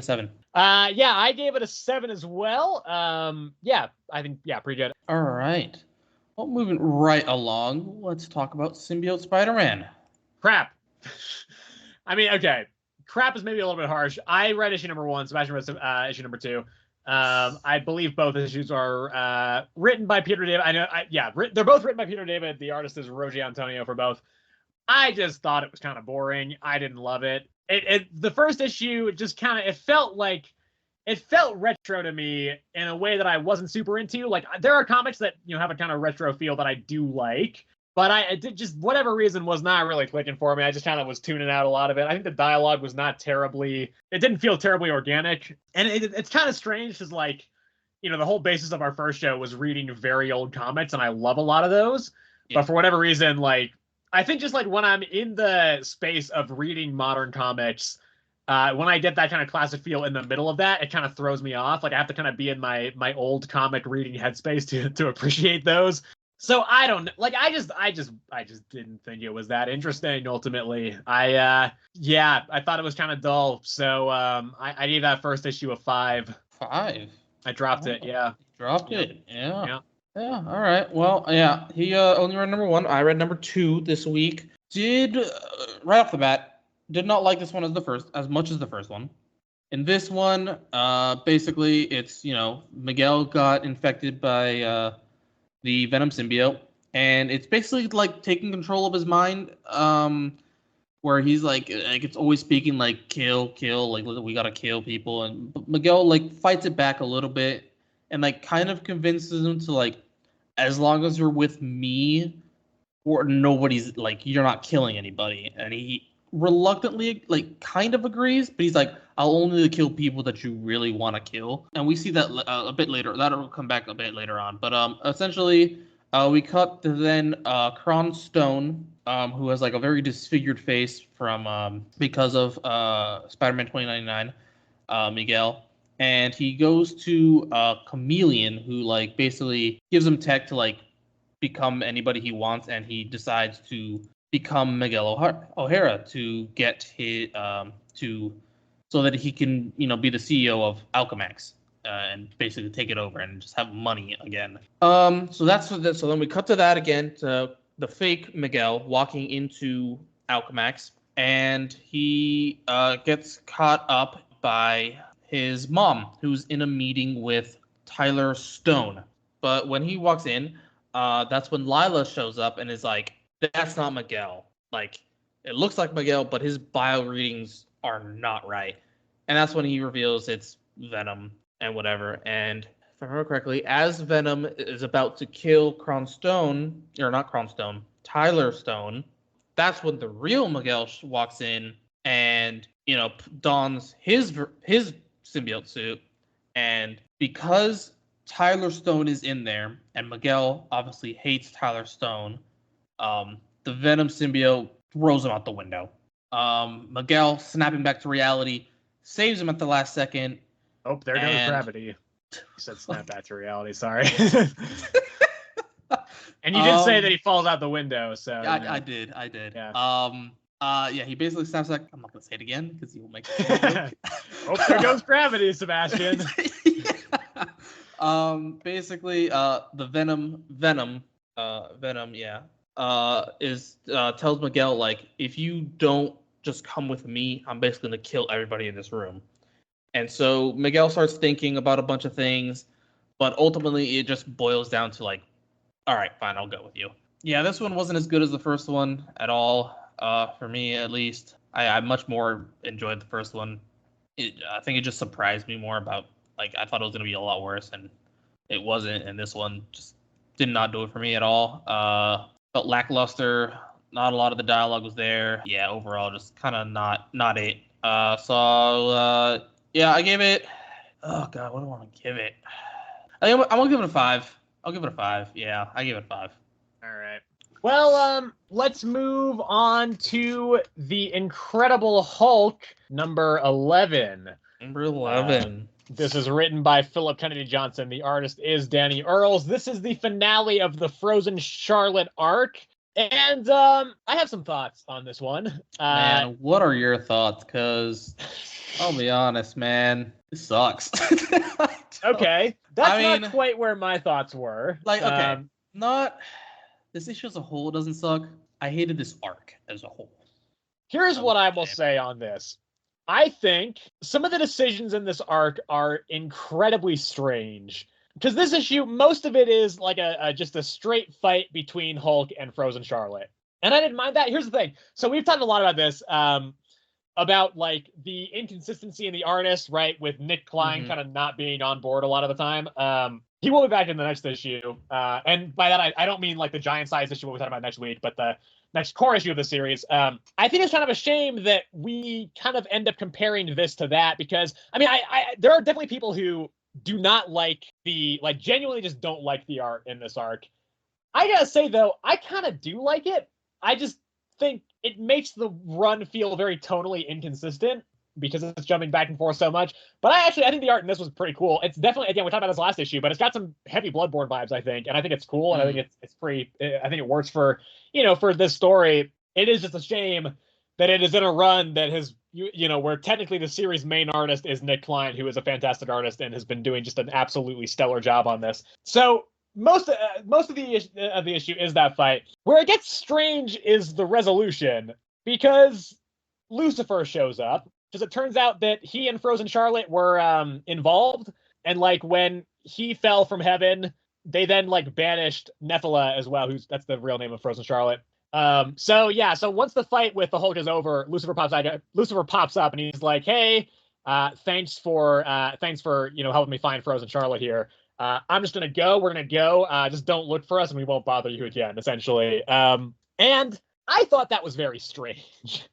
S2: a 7
S1: as well. I think pretty good.
S2: All right. Well, moving right along, let's talk about Symbiote Spider-Man.
S1: Crap. I mean, okay. Crap is maybe a little bit harsh. I read issue number 1. Sebastian read issue number 2. I believe both issues are written by Peter David. They're both written by Peter David. The artist is Roger Antonio for both. I just thought it was kind of boring. I didn't love it. The first issue just kind of it felt retro to me in a way that I wasn't super into. Like there are comics that have a kind of retro feel that I do like. But it did just whatever reason was not really clicking for me. I just kind of was tuning out a lot of it. I think the dialogue was not terribly. It didn't feel terribly organic, and it's kind of strange because the whole basis of our first show was reading very old comics, and I love a lot of those. Yeah. But for whatever reason, I think just when I'm in the space of reading modern comics, when I get that kind of classic feel in the middle of that, it kind of throws me off. I have to kind of be in my old comic reading headspace to appreciate those. So I don't know. I just didn't think it was that interesting. Ultimately, I thought it was kind of dull. So I gave that first issue a 5.
S2: 5.
S1: I dropped it. Yeah.
S2: Dropped it. Yeah. All right. Well, yeah. He only read number 1. I read number 2 this week. Did right off the bat did not like this one as much as the first one. In this one, basically, it's Miguel got infected by the Venom symbiote, and it's basically like taking control of his mind, where he's like it's always speaking like kill, like we gotta kill people, and Miguel fights it back a little bit, and kind of convinces him to as long as you're with me, or nobody's you're not killing anybody, and he reluctantly, like, kind of agrees, but he's like, I'll only kill people that you really want to kill. And we see that a bit later. That'll come back a bit later on. But essentially, we cut to then Kron Stone, who has like a very disfigured face from because of Spider-Man 2099, Miguel. And he goes to Chameleon, who like basically gives him tech to like become anybody he wants, and he decides to become Miguel O'Hara to get his so that he can be the CEO of Alchemax and basically take it over and just have money again. So that's what so then we cut to that again to the fake Miguel walking into Alchemax, and he gets caught up by his mom, who's in a meeting with Tyler Stone. But when he walks in, that's when Lila shows up and is like, that's not Miguel. Like, it looks like Miguel, but his bio readings are not right. And that's when he reveals it's Venom and whatever. And if I remember correctly, as Venom is about to kill Tyler Stone, that's when the real Miguel walks in and, dons his symbiote suit. And because Tyler Stone is in there, and Miguel obviously hates Tyler Stone, the Venom symbiote throws him out the window. Miguel, snapping back to reality, saves him at the last second.
S1: Oh, there goes gravity. You said snap back to reality, sorry. And you did say that he falls out the window, so...
S2: I did.
S1: Yeah.
S2: He basically snaps back. I'm not going to say it again, because he will make it.
S1: Oh, there goes gravity, Sebastian.
S2: Basically, the Venom, tells Miguel, like, if you don't just come with me, I'm basically gonna kill everybody in this room. And so Miguel starts thinking about a bunch of things, but ultimately it just boils down to like, all right, fine, I'll go with you. Yeah, this one wasn't as good as the first one at all, for me at least. I much more enjoyed the first one. I think it just surprised me more about, like, I thought it was going to be a lot worse, and it wasn't, and this one just did not do it for me at all. Felt lackluster, not a lot of the dialogue was there. Yeah, overall, just kind of not it. I gave it, oh god, what do I want to give it? I'm going to give it a 5. I'll give it a 5. Yeah, I give it a 5.
S1: All right. Well, let's move on to the Incredible Hulk, number 11.
S2: Number 11.
S1: This is written by Philip Kennedy Johnson. The artist is Danny Earls. This is the finale of the Frozen Charlotte arc. And I have some thoughts on this one.
S2: Man, what are your thoughts? Because I'll be honest, man, this sucks.
S1: Okay. That's not quite where my thoughts were.
S2: Like, okay, not... This issue as a whole doesn't suck. I hated this arc as a whole.
S1: Here's what I will say on this. I think some of the decisions in this arc are incredibly strange. Because this issue, most of it is like just a straight fight between Hulk and Frozen Charlotte. And I didn't mind that. Here's the thing. So we've talked a lot about this, about like the inconsistency in the artist, right? With Nick Klein kind of not being on board a lot of the time. He will be back in the next issue. And by that, I don't mean like the giant size issue we'll be talking about next week, but the next core issue of the series. I think it's kind of a shame that we kind of end up comparing this to that, because I mean, there are definitely people who do not like genuinely just don't like the art in this arc. I gotta say though, I kind of do like it. I just think it makes the run feel very tonally inconsistent because it's jumping back and forth so much. But I think the art in this was pretty cool. It's definitely, again, we talked about this last issue, but it's got some heavy Bloodborne vibes, I think. And I think it's cool. And I think it's pretty, I think it works for, for this story. It is just a shame that it is in a run that has, where technically the series main artist is Nick Klein, who is a fantastic artist and has been doing just an absolutely stellar job on this. So most of the issue is that fight. Where it gets strange is the resolution, because Lucifer shows up. Because it turns out that he and Frozen Charlotte were involved, and like when he fell from heaven, they then like banished Nephilah as well. That's the real name of Frozen Charlotte. So once the fight with the Hulk is over, Lucifer pops up and he's like, "Hey, thanks for helping me find Frozen Charlotte here. I'm just gonna go. We're gonna go. Just don't look for us, and we won't bother you again." Essentially, and I thought that was very strange.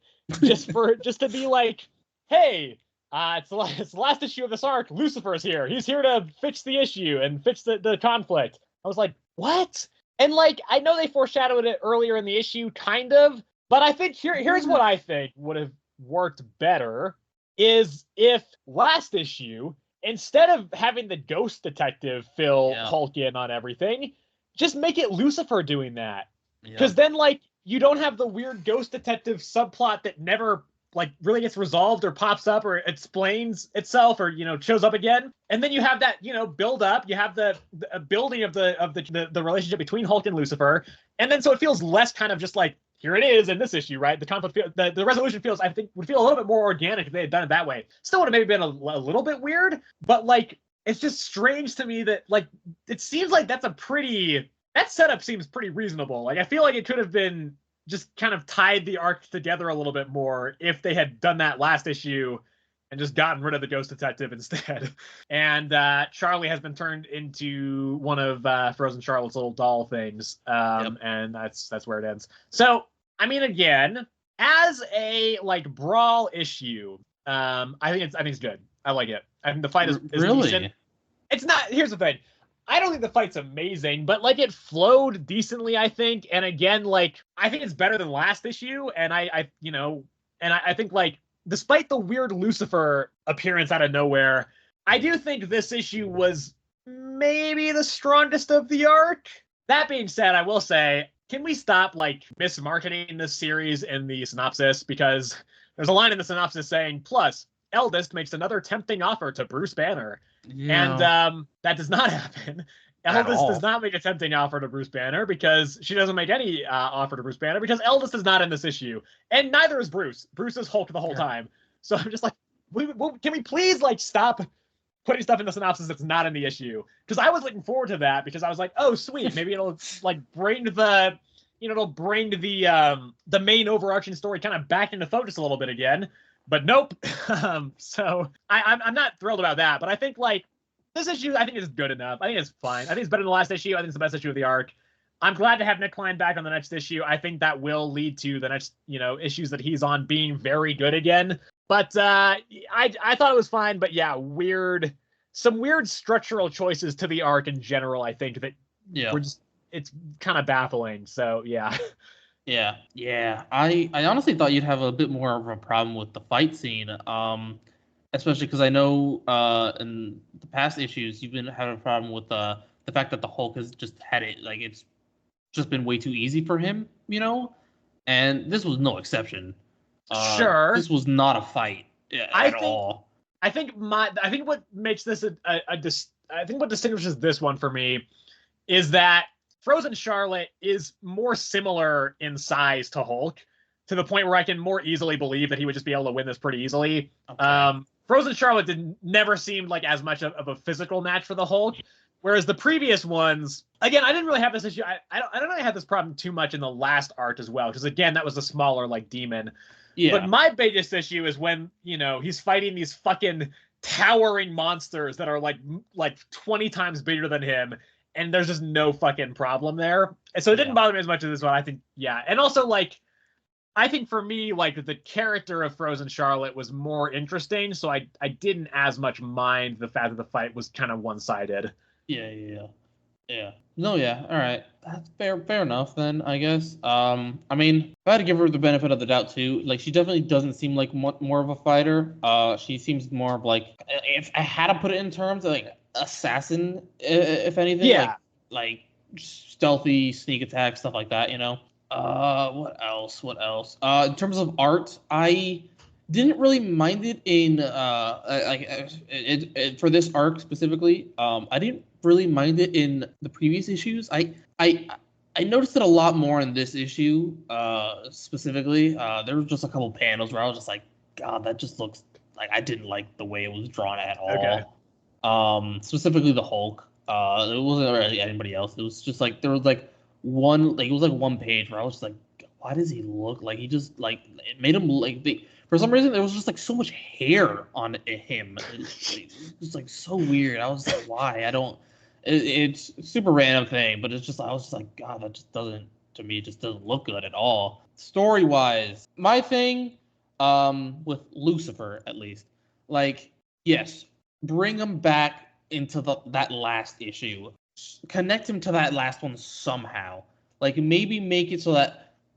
S1: just to be like, hey, it's the last issue of this arc. Lucifer's here. He's here to fix the issue and fix the conflict. I was like, what? And like, I know they foreshadowed it earlier in the issue, kind of, but I think here's what I think would have worked better is if last issue, instead of having the ghost detective fill Hulk in on everything, just make it Lucifer doing that. Because then, like, you don't have the weird ghost detective subplot that never, like, really gets resolved or pops up or explains itself or, you know, shows up again. And then you have that, you know, build up. You have the building of the relationship between Hulk and Lucifer. And then so it feels less kind of just like, here it is in this issue, right? The conflict, the resolution feels, I think, would feel a little bit more organic if they had done it that way. Still would have maybe been a little bit weird, but like, it's just strange to me that, like, it seems like that setup seems pretty reasonable. Like, I feel like it could have been just kind of tied the arc together a little bit more if they had done that last issue and just gotten rid of the ghost detective instead. And Charlie has been turned into one of Frozen Charlotte's little doll things, and that's where it ends. So, I mean, again, as a like brawl issue, I think it's good. I like it. I think the fight is
S2: really
S1: decent. It's not. Here's the thing. I don't think the fight's amazing, but like it flowed decently, I think. And again, like I think it's better than last issue. And I think like despite the weird Lucifer appearance out of nowhere, I do think this issue was maybe the strongest of the arc. That being said, I will say, can we stop like mismarketing this series in the synopsis? Because there's a line in the synopsis saying, plus, Eldest makes another tempting offer to Bruce Banner. Yeah. And that does not happen. Eldest does not make a tempting offer to Bruce Banner because she doesn't make any offer to Bruce Banner because Eldest is not in this issue. And neither is Bruce. Bruce is Hulk the whole time. So I'm just like, can we please like stop putting stuff in the synopsis that's not in the issue? Because I was looking forward to that because I was like, oh, sweet. Maybe it'll like bring the main overarching story kind of back into focus a little bit again. But nope. So I'm not thrilled about that. But I think like this issue, I think is good enough. I think it's fine. I think it's better than the last issue. I think it's the best issue of the arc. I'm glad to have Nick Klein back on the next issue. I think that will lead to the next, issues that he's on being very good again. But I thought it was fine. But yeah, some weird structural choices to the arc in general. I think that were just, it's kind of baffling. So yeah.
S2: Yeah. I honestly thought you'd have a bit more of a problem with the fight scene, especially because I know in the past issues you've been having a problem with the fact that the Hulk has just had it, like it's just been way too easy for him, and this was no exception.
S1: Sure,
S2: this was not a fight at all.
S1: I think what makes this I think what distinguishes this one for me is that Frozen Charlotte is more similar in size to Hulk, to the point where I can more easily believe that he would just be able to win this pretty easily. Okay. Frozen Charlotte never seemed like as much of a physical match for the Hulk, whereas the previous ones, again, I didn't really have this issue. I don't really have this problem too much in the last arc as well, because again, that was a smaller like demon. Yeah. But my biggest issue is when he's fighting these fucking towering monsters that are like 20 times bigger than him. And there's just no fucking problem there. And so it didn't bother me as much as this one. I think, and also, like, I think for me, like, the character of Frozen Charlotte was more interesting, so I didn't as much mind the fact that the fight was kind of one-sided.
S2: Yeah. No, yeah, all right. That's fair enough, then, I guess. I mean, if I had to give her the benefit of the doubt, too, like, she definitely doesn't seem like more of a fighter. She seems more of, like, if I had to put it in terms of, like, assassin, if anything.
S1: Yeah.
S2: Like stealthy sneak attack, stuff like that, What else? In terms of art, I didn't really mind it in for this arc specifically. I didn't really mind it in the previous issues. I noticed it a lot more in this issue, specifically. There was just a couple panels where I was just like, God, that just looks like I didn't like the way it was drawn at all.
S1: Okay.
S2: Specifically the Hulk. It wasn't really anybody else. It was just like there was like one page where I was just like, why does he look like he just like it made him like for some reason there was just like so much hair on him. It's just like so weird. I was like, why? It's a super random thing, but it's just I was just like, God, that just doesn't look good at all. Story wise, my thing with Lucifer at least. Like, yes, bring him back into that last issue. Connect him to that last one somehow. Like, maybe make it so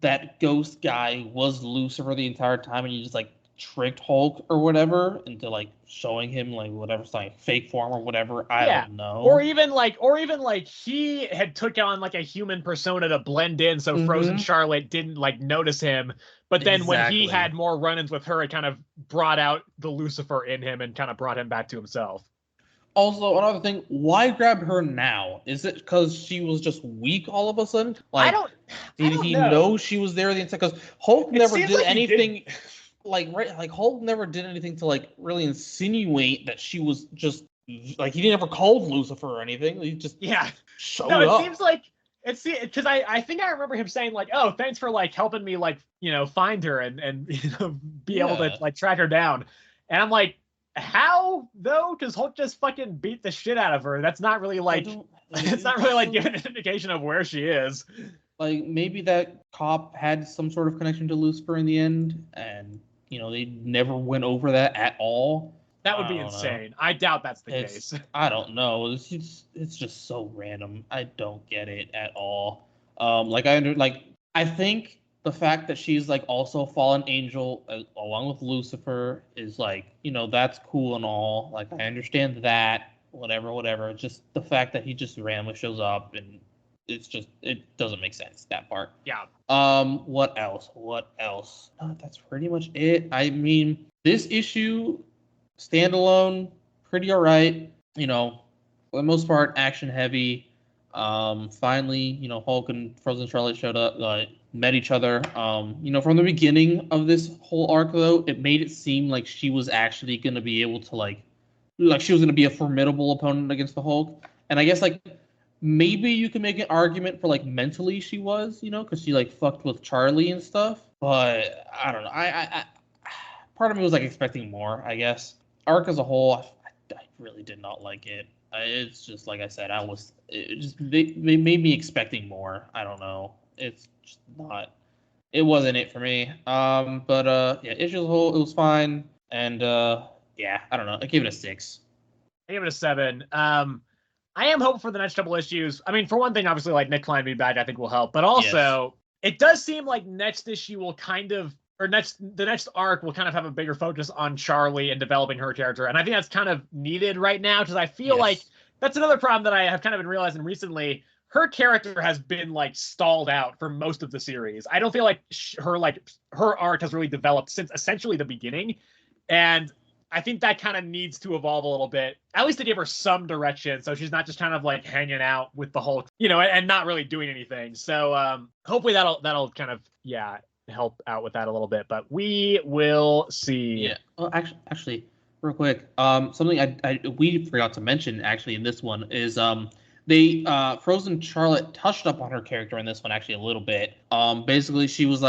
S2: that ghost guy was Lucifer the entire time, and you just like tricked Hulk or whatever into like showing him like whatever like fake form or whatever. I don't know.
S1: Or even like he had took on like a human persona to blend in, so Frozen Charlotte didn't like notice him. But then when he had more run-ins with her, it kind of brought out the Lucifer in him and kind of brought him back to himself.
S2: Also, another thing, why grab her now? Is it because she was just weak all of a sudden? Like, did he know she was there the entire? Because Hulk never did anything. Like Hulk never did anything to like really insinuate that she was just like he never called Lucifer or anything. He just showed up.
S1: It seems like because I think I remember him saying like, oh, thanks for like helping me like find her and be able to like track her down. And I'm like, how though? Because Hulk just fucking beat the shit out of her. That's not really like it's not really like giving an indication of where she is.
S2: Like maybe that cop had some sort of connection to Lucifer in the end, and they never went over that at all.
S1: That would be insane. I doubt that's the case.
S2: I don't know. It's just so random. I don't get it at all. I think the fact that she's like also a fallen angel along with Lucifer is like, that's cool and all. Like I understand that, whatever. Just the fact that he just randomly shows up and it doesn't make sense, that part.
S1: Yeah.
S2: What else? That's pretty much it. I mean, this issue standalone, pretty alright. For the most part, action heavy. Finally, Hulk and Frozen Charlotte showed up, met each other. From the beginning of this whole arc, though, it made it seem like she was actually going to be able to, like she was going to be a formidable opponent against the Hulk. And I guess, maybe you can make an argument for, mentally she was, because she, fucked with Charlie and stuff. But, I don't know. I part of me was, expecting more, I guess. Arc as a whole, I really did not like it. It's just, like I said, they made me expecting more. I don't know. It's just not, it wasn't it for me. Issue as a whole, it was fine. And, I don't know. I gave it a 6.
S1: I gave it a 7. I am hopeful for the next couple issues. I mean, for one thing, obviously, Nick Klein being back, I think will help. But also, It does seem like next issue will the next arc will kind of have a bigger focus on Charlie and developing her character. And I think that's kind of needed right now because I feel like that's another problem that I have kind of been realizing recently. Her character has been stalled out for most of the series. I don't feel like her arc has really developed since essentially the beginning. And I think that kind of needs to evolve a little bit, at least to give her some direction, so she's not just kind of hanging out with the Hulk, and not really doing anything. So hopefully that'll kind of help out with that a little bit, but we will see.
S2: Yeah. Well, actually, real quick, something we forgot to mention actually in this one is they Frozen Charlotte touched up on her character in this one actually a little bit. Basically she was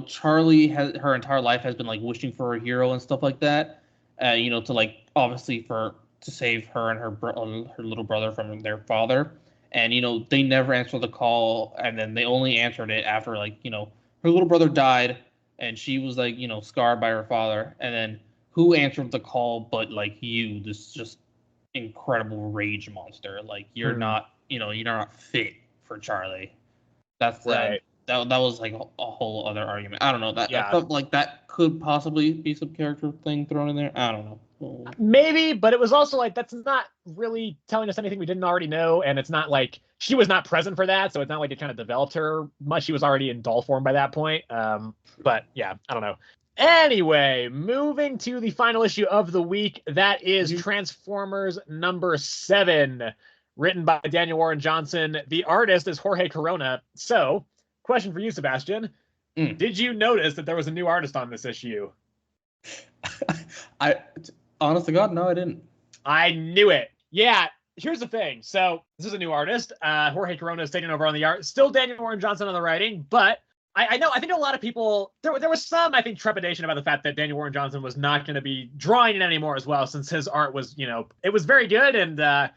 S2: Charlie her entire life has been wishing for a hero and stuff like that. To obviously to save her and her little brother from their father, and they never answered the call, and then they only answered it after her little brother died, and she was scarred by her father, and then who answered the call but you, this just incredible rage monster, you're not you're not fit for Charlie. That's right. That was a whole other argument. I don't know. I felt that could possibly be some character thing thrown in there. I don't know.
S1: Maybe, but it was also that's not really telling us anything we didn't already know, and it's not she was not present for that, so it's not like it kind of developed her much. She was already in doll form by that point. But yeah, I don't know. Anyway, moving to the final issue of the week, that is Transformers number 7, written by Daniel Warren Johnson. The artist is Jorge Corona. So, question for you, Sebastian. Did you notice that there was a new artist on this issue?
S2: Honest to God, no, I didn't.
S1: I knew it. Yeah, here's the thing. So, this is a new artist. Jorge Corona is taking over on the art. Still Daniel Warren Johnson on the writing, but I think a lot of people, there was some, I think, trepidation about the fact that Daniel Warren Johnson was not going to be drawing it anymore as well, since his art was, it was very good, and, and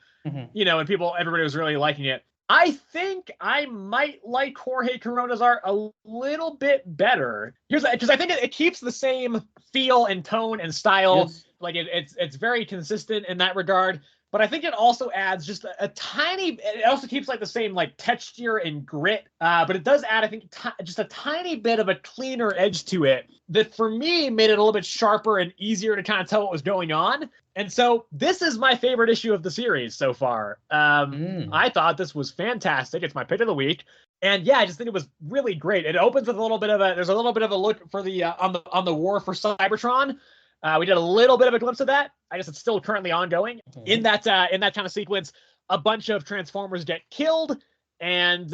S1: everybody was really liking it. I think I might like Jorge Corona's art a little bit better. Here's because I think it keeps the same feel and tone and style.
S2: Yes.
S1: Like it's very consistent in that regard. But I think it also adds just a tiny. It also keeps like the same like texture and grit. But it does add, I think, just a tiny bit of a cleaner edge to it that for me made it a little bit sharper and easier to kind of tell what was going on. And so this is my favorite issue of the series so far. I thought this was fantastic. It's my pick of the week. And yeah, I just think it was really great. It opens with a little bit of a, there's a little bit of a look for the on the war for Cybertron. We did a little bit of a glimpse of that. I guess it's still currently ongoing. In that kind of sequence, a bunch of Transformers get killed, and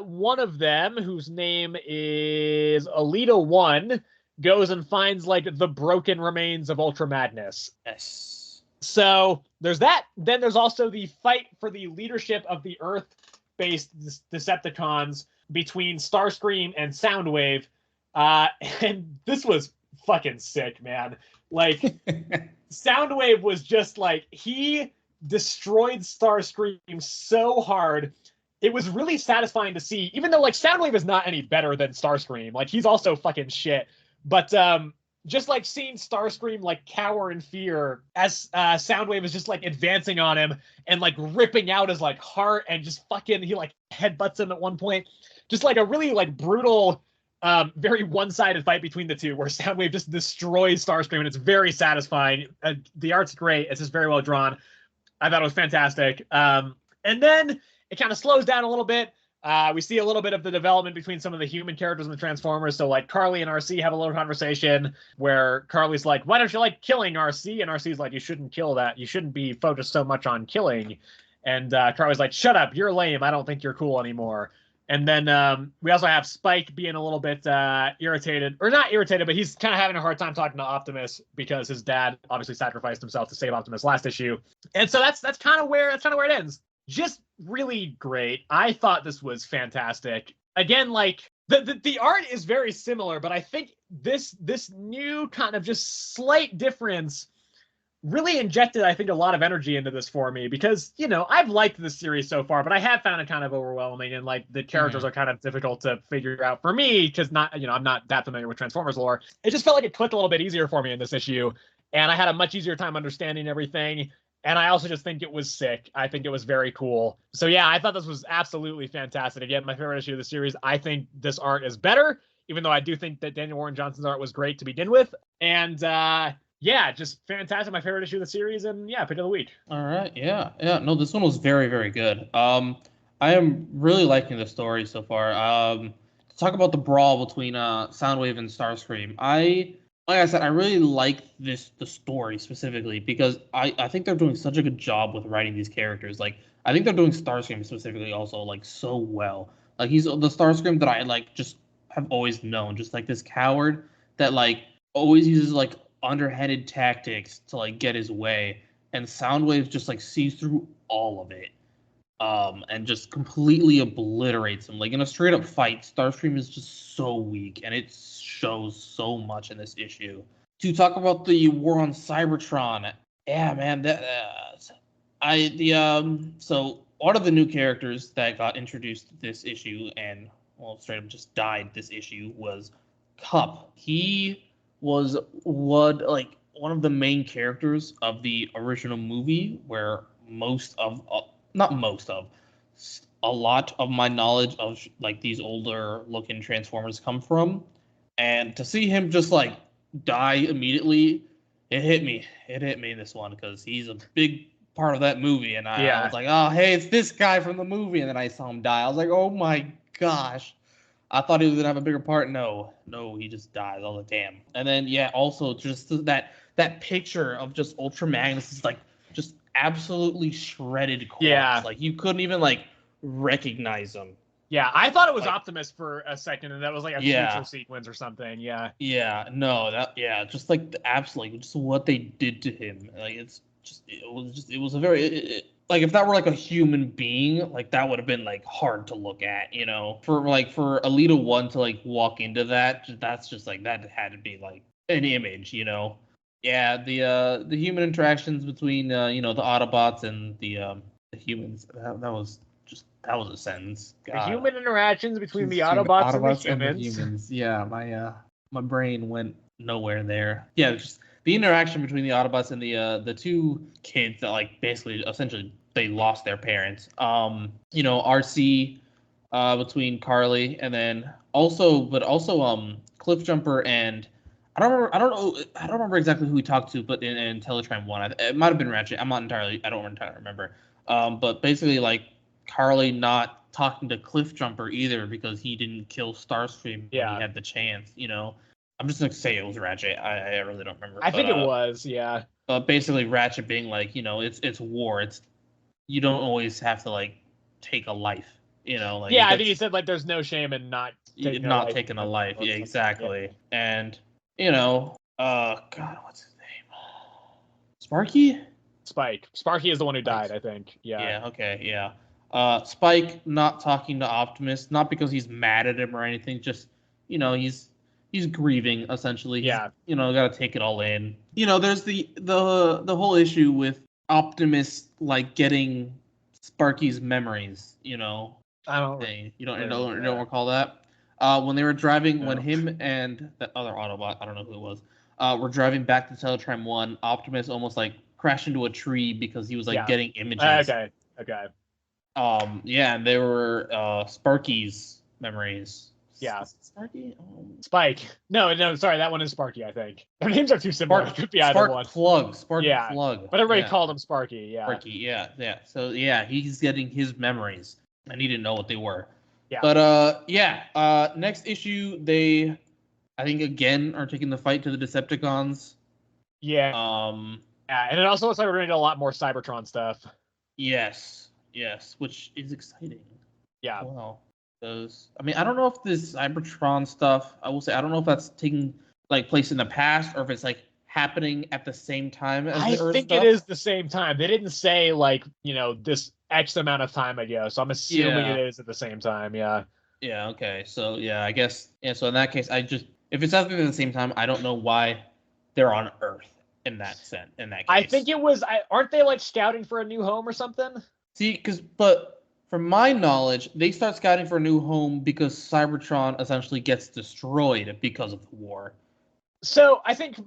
S1: one of them, whose name is Alita One, goes and finds like the broken remains of Ultra Magnus.
S2: Yes.
S1: So there's that. Then there's also the fight for the leadership of the Earth-based Decepticons between Starscream and Soundwave. And this was fucking sick, man. Like, Soundwave was just like, he destroyed Starscream so hard. It was really satisfying to see, even though like Soundwave is not any better than Starscream. Like, he's also fucking shit. But just like seeing Starscream like cower in fear as Soundwave is just like advancing on him and like ripping out his like heart and just fucking, he like headbutts him at one point. Just like a really like brutal, very one-sided fight between the two where Soundwave just destroys Starscream, and it's very satisfying. The art's great. It's just very well drawn. I thought it was fantastic. And then it kind of slows down a little bit. We see a little bit of the development between some of the human characters and the Transformers. So like Carly and RC have a little conversation where Carly's like, why don't you like killing RC? And RC's like, you shouldn't kill that. You shouldn't be focused so much on killing. And Carly's like, shut up. You're lame. I don't think you're cool anymore. And then we also have Spike being a little bit irritated, or not irritated, but he's kind of having a hard time talking to Optimus because his dad obviously sacrificed himself to save Optimus last issue. And so that's kind of where it ends. Just really great. I thought this was fantastic. Again, like the art is very similar, but I think this new kind of just slight difference really injected, I think, a lot of energy into this for me because, you know, I've liked this series so far, but I have found it kind of overwhelming and like the characters are kind of difficult to figure out for me because I'm not that familiar with Transformers lore. It just felt like it clicked a little bit easier for me in this issue, and I had a much easier time understanding everything. And I also just think it was sick. I think it was very cool. So yeah, I thought this was absolutely fantastic. Again, my favorite issue of the series. I think this art is better, even though I do think that Daniel Warren Johnson's art was great to begin with. And yeah, just fantastic. My favorite issue of the series, and yeah, pick of the week.
S2: All right, yeah. No, this one was very, very good. I am really liking the story so far. To talk about the brawl between Soundwave and Starscream, like I said, I really like the story specifically because I think they're doing such a good job with writing these characters. Like, I think they're doing Starscream specifically also like so well. Like, he's the Starscream that I like just have always known, just like this coward that like always uses like underhanded tactics to like get his way, and Soundwave just like sees through all of it, and just completely obliterates him. Like, in a straight up fight, Starscream is just so weak, and it shows so much in this issue. To talk about the war on Cybertron, yeah, man, so one of the new characters that got introduced this issue and well straight up just died this issue was Cup. He was one of the main characters of the original movie, where a lot of my knowledge of like these older looking Transformers come from. And to see him just like die immediately, it hit me in this one because he's a big part of that movie. And I was like, oh, hey, it's this guy from the movie. And then I saw him die. I was like, oh my gosh. I thought he was gonna have a bigger part. No, he just dies all the damn. And then yeah, also just that picture of just Ultra Magnus is like just absolutely shredded corpse.
S1: Yeah.
S2: Like you couldn't even like recognize him.
S1: Yeah, I thought it was like, Optimus for a second, and that was like a future sequence or something. Yeah.
S2: Yeah. No. Just like the absolute, just what they did to him. Like it was a very. Like if that were like a human being, like that would have been like hard to look at, you know. For Alita One to like walk into that's just like that had to be like an image, you know. Yeah, the human interactions between the Autobots and the humans that was that was a sentence.
S1: The
S2: God.
S1: human interactions between the
S2: Just
S1: Autobots and the
S2: and the
S1: humans.
S2: humans. Yeah, my brain went nowhere there. Yeah, just the interaction between the Autobots and the two kids that like basically essentially they lost their parents. RC between Carly and then also Cliffjumper and I don't remember exactly who he talked to, but in Teletrime 1, it might have been Ratchet. I don't entirely remember. But basically like Carly not talking to Cliffjumper either because he didn't kill Starscream when he had the chance, I'm just gonna say it was Ratchet. I really don't remember.
S1: I think it was, yeah.
S2: But basically Ratchet being like, it's war. You don't always have to like take a life, like
S1: yeah, I think he said like there's no shame in not taking
S2: a life. Yeah, exactly. Yeah. And God, what's his name? Sparky?
S1: Spike. Sparky is the one who died, I think. Yeah.
S2: Yeah, okay, yeah. Spike not talking to Optimus, not because he's mad at him or anything, just he's grieving essentially.
S1: Yeah.
S2: Gotta take it all in. There's the whole issue with Optimus like getting Sparky's memories,
S1: I don't
S2: you don't recall that? When they were driving, when him and the other Autobot, I don't know who it was, were driving back to Teletrime 1, Optimus almost like crashed into a tree because he was like getting images.
S1: Okay.
S2: Yeah, and they were Sparky's memories.
S1: Yeah.
S2: Sparky?
S1: Spike. No, sorry, that one is Sparky, I think. Their names are too similar. It could be either one.
S2: Plug.
S1: Plug. But everybody called him Sparky, yeah.
S2: Sparky, yeah. So yeah, he's getting his memories. And he didn't know what they were.
S1: Yeah.
S2: But next issue they I think again are taking the fight to the Decepticons.
S1: Yeah. Yeah, and it also looks like we're gonna get a lot more Cybertron stuff.
S2: Yes, which is exciting.
S1: Yeah.
S2: Wow. I don't know if this Cybertron stuff, I will say, I don't know if that's taking like place in the past or if it's like happening at the same time as the Earth
S1: I think
S2: stuff.
S1: it is the same time. They didn't say like, this X amount of time ago, so I'm assuming it is at the same time, yeah.
S2: Yeah, okay. So yeah, I guess so in that case if it's happening at the same time, I don't know why they're on Earth in that case.
S1: I think it was aren't they like scouting for a new home or something?
S2: See, but from my knowledge, they start scouting for a new home because Cybertron essentially gets destroyed because of the war.
S1: So I think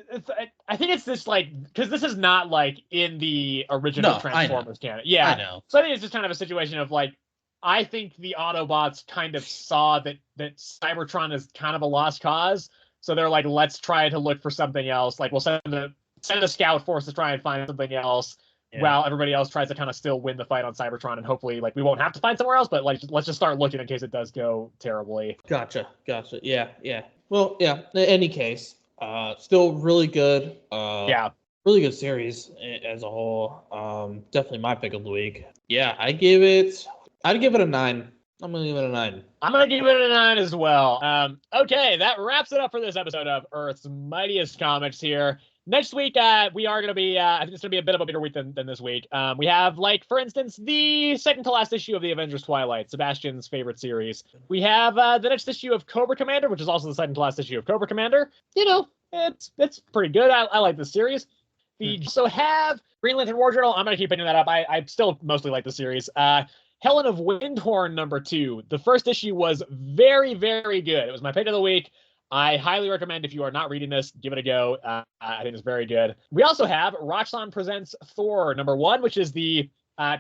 S1: it's this like because this is not like in the original Transformers canon. Yeah,
S2: I know.
S1: So I think it's just kind of a situation of like I think the Autobots kind of saw that Cybertron is kind of a lost cause, so they're like, let's try to look for something else. Like we'll send a scout force to try and find something else. Yeah. While everybody else tries to kind of still win the fight on Cybertron, and hopefully, like, we won't have to find somewhere else, but, like, let's just start looking in case it does go terribly.
S2: Gotcha. Yeah. Well, yeah, in any case, still really good. Really good series as a whole. Definitely my pick of the week. Yeah, I'd give it a 9. I'm going to give it a 9.
S1: I'm going to give it a 9 as well. Okay, that wraps it up for this episode of Earth's Mightiest Comics here. Next week, we are going to be, I think it's going to be a bit of a bigger week than this week. We have, like, for instance, the second to last issue of the Avengers Twilight, Sebastian's favorite series. We have the next issue of Cobra Commander, which is also the second to last issue of Cobra Commander. It's pretty good. I like this series. We also have Green Lantern War Journal. I'm going to keep picking that up. I still mostly like the series. Helen of Windhorn #2. The first issue was very, very good. It was my pick of the week. I highly recommend if you are not reading this, give it a go. I think it's very good. We also have Roxxon Presents Thor #1, which is the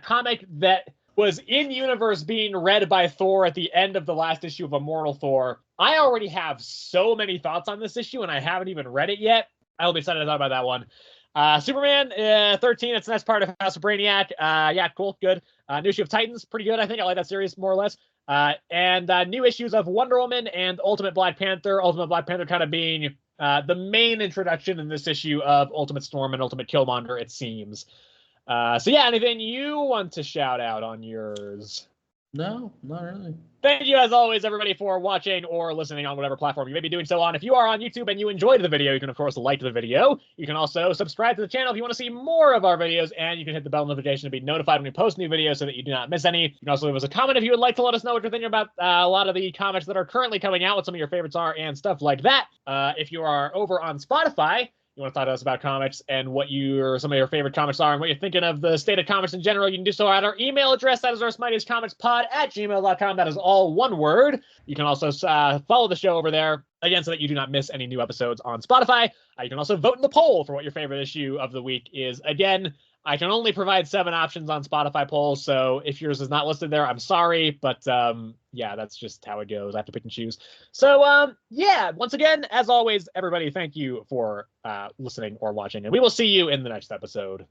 S1: comic that was in universe being read by Thor at the end of the last issue of Immortal Thor. I already have so many thoughts on this issue, and I haven't even read it yet. I'll be excited to talk about that one. Superman 13, it's the next part of House of Brainiac. Yeah, cool, good. New issue of Titans, pretty good, I think. I like that series more or less. And new issues of Wonder Woman and Ultimate Black Panther. Ultimate Black Panther kind of being the main introduction in this issue of Ultimate Storm and Ultimate Killmonger, it seems. So yeah, anything you want to shout out on yours?
S2: No, not really.
S1: Thank you, as always, everybody, for watching or listening on whatever platform you may be doing so on. If you are on YouTube and you enjoyed the video, you can, of course, like the video. You can also subscribe to the channel if you want to see more of our videos, and you can hit the bell notification to be notified when we post new videos so that you do not miss any. You can also leave us a comment if you would like to let us know what you're thinking about a lot of the comics that are currently coming out, what some of your favorites are, and stuff like that. If you are over on Spotify, you want to talk to us about comics and what some of your favorite comics are and what you're thinking of the state of comics in general, you can do so at our email address. That is oursmightiestcomicspod@gmail.com. That is all one word. You can also follow the show over there, again, so that you do not miss any new episodes on Spotify. You can also vote in the poll for what your favorite issue of the week is. Again, I can only provide 7 options on Spotify polls, so if yours is not listed there, I'm sorry, but yeah, that's just how it goes. I have to pick and choose. So yeah, once again, as always, everybody, thank you for listening or watching, and we will see you in the next episode.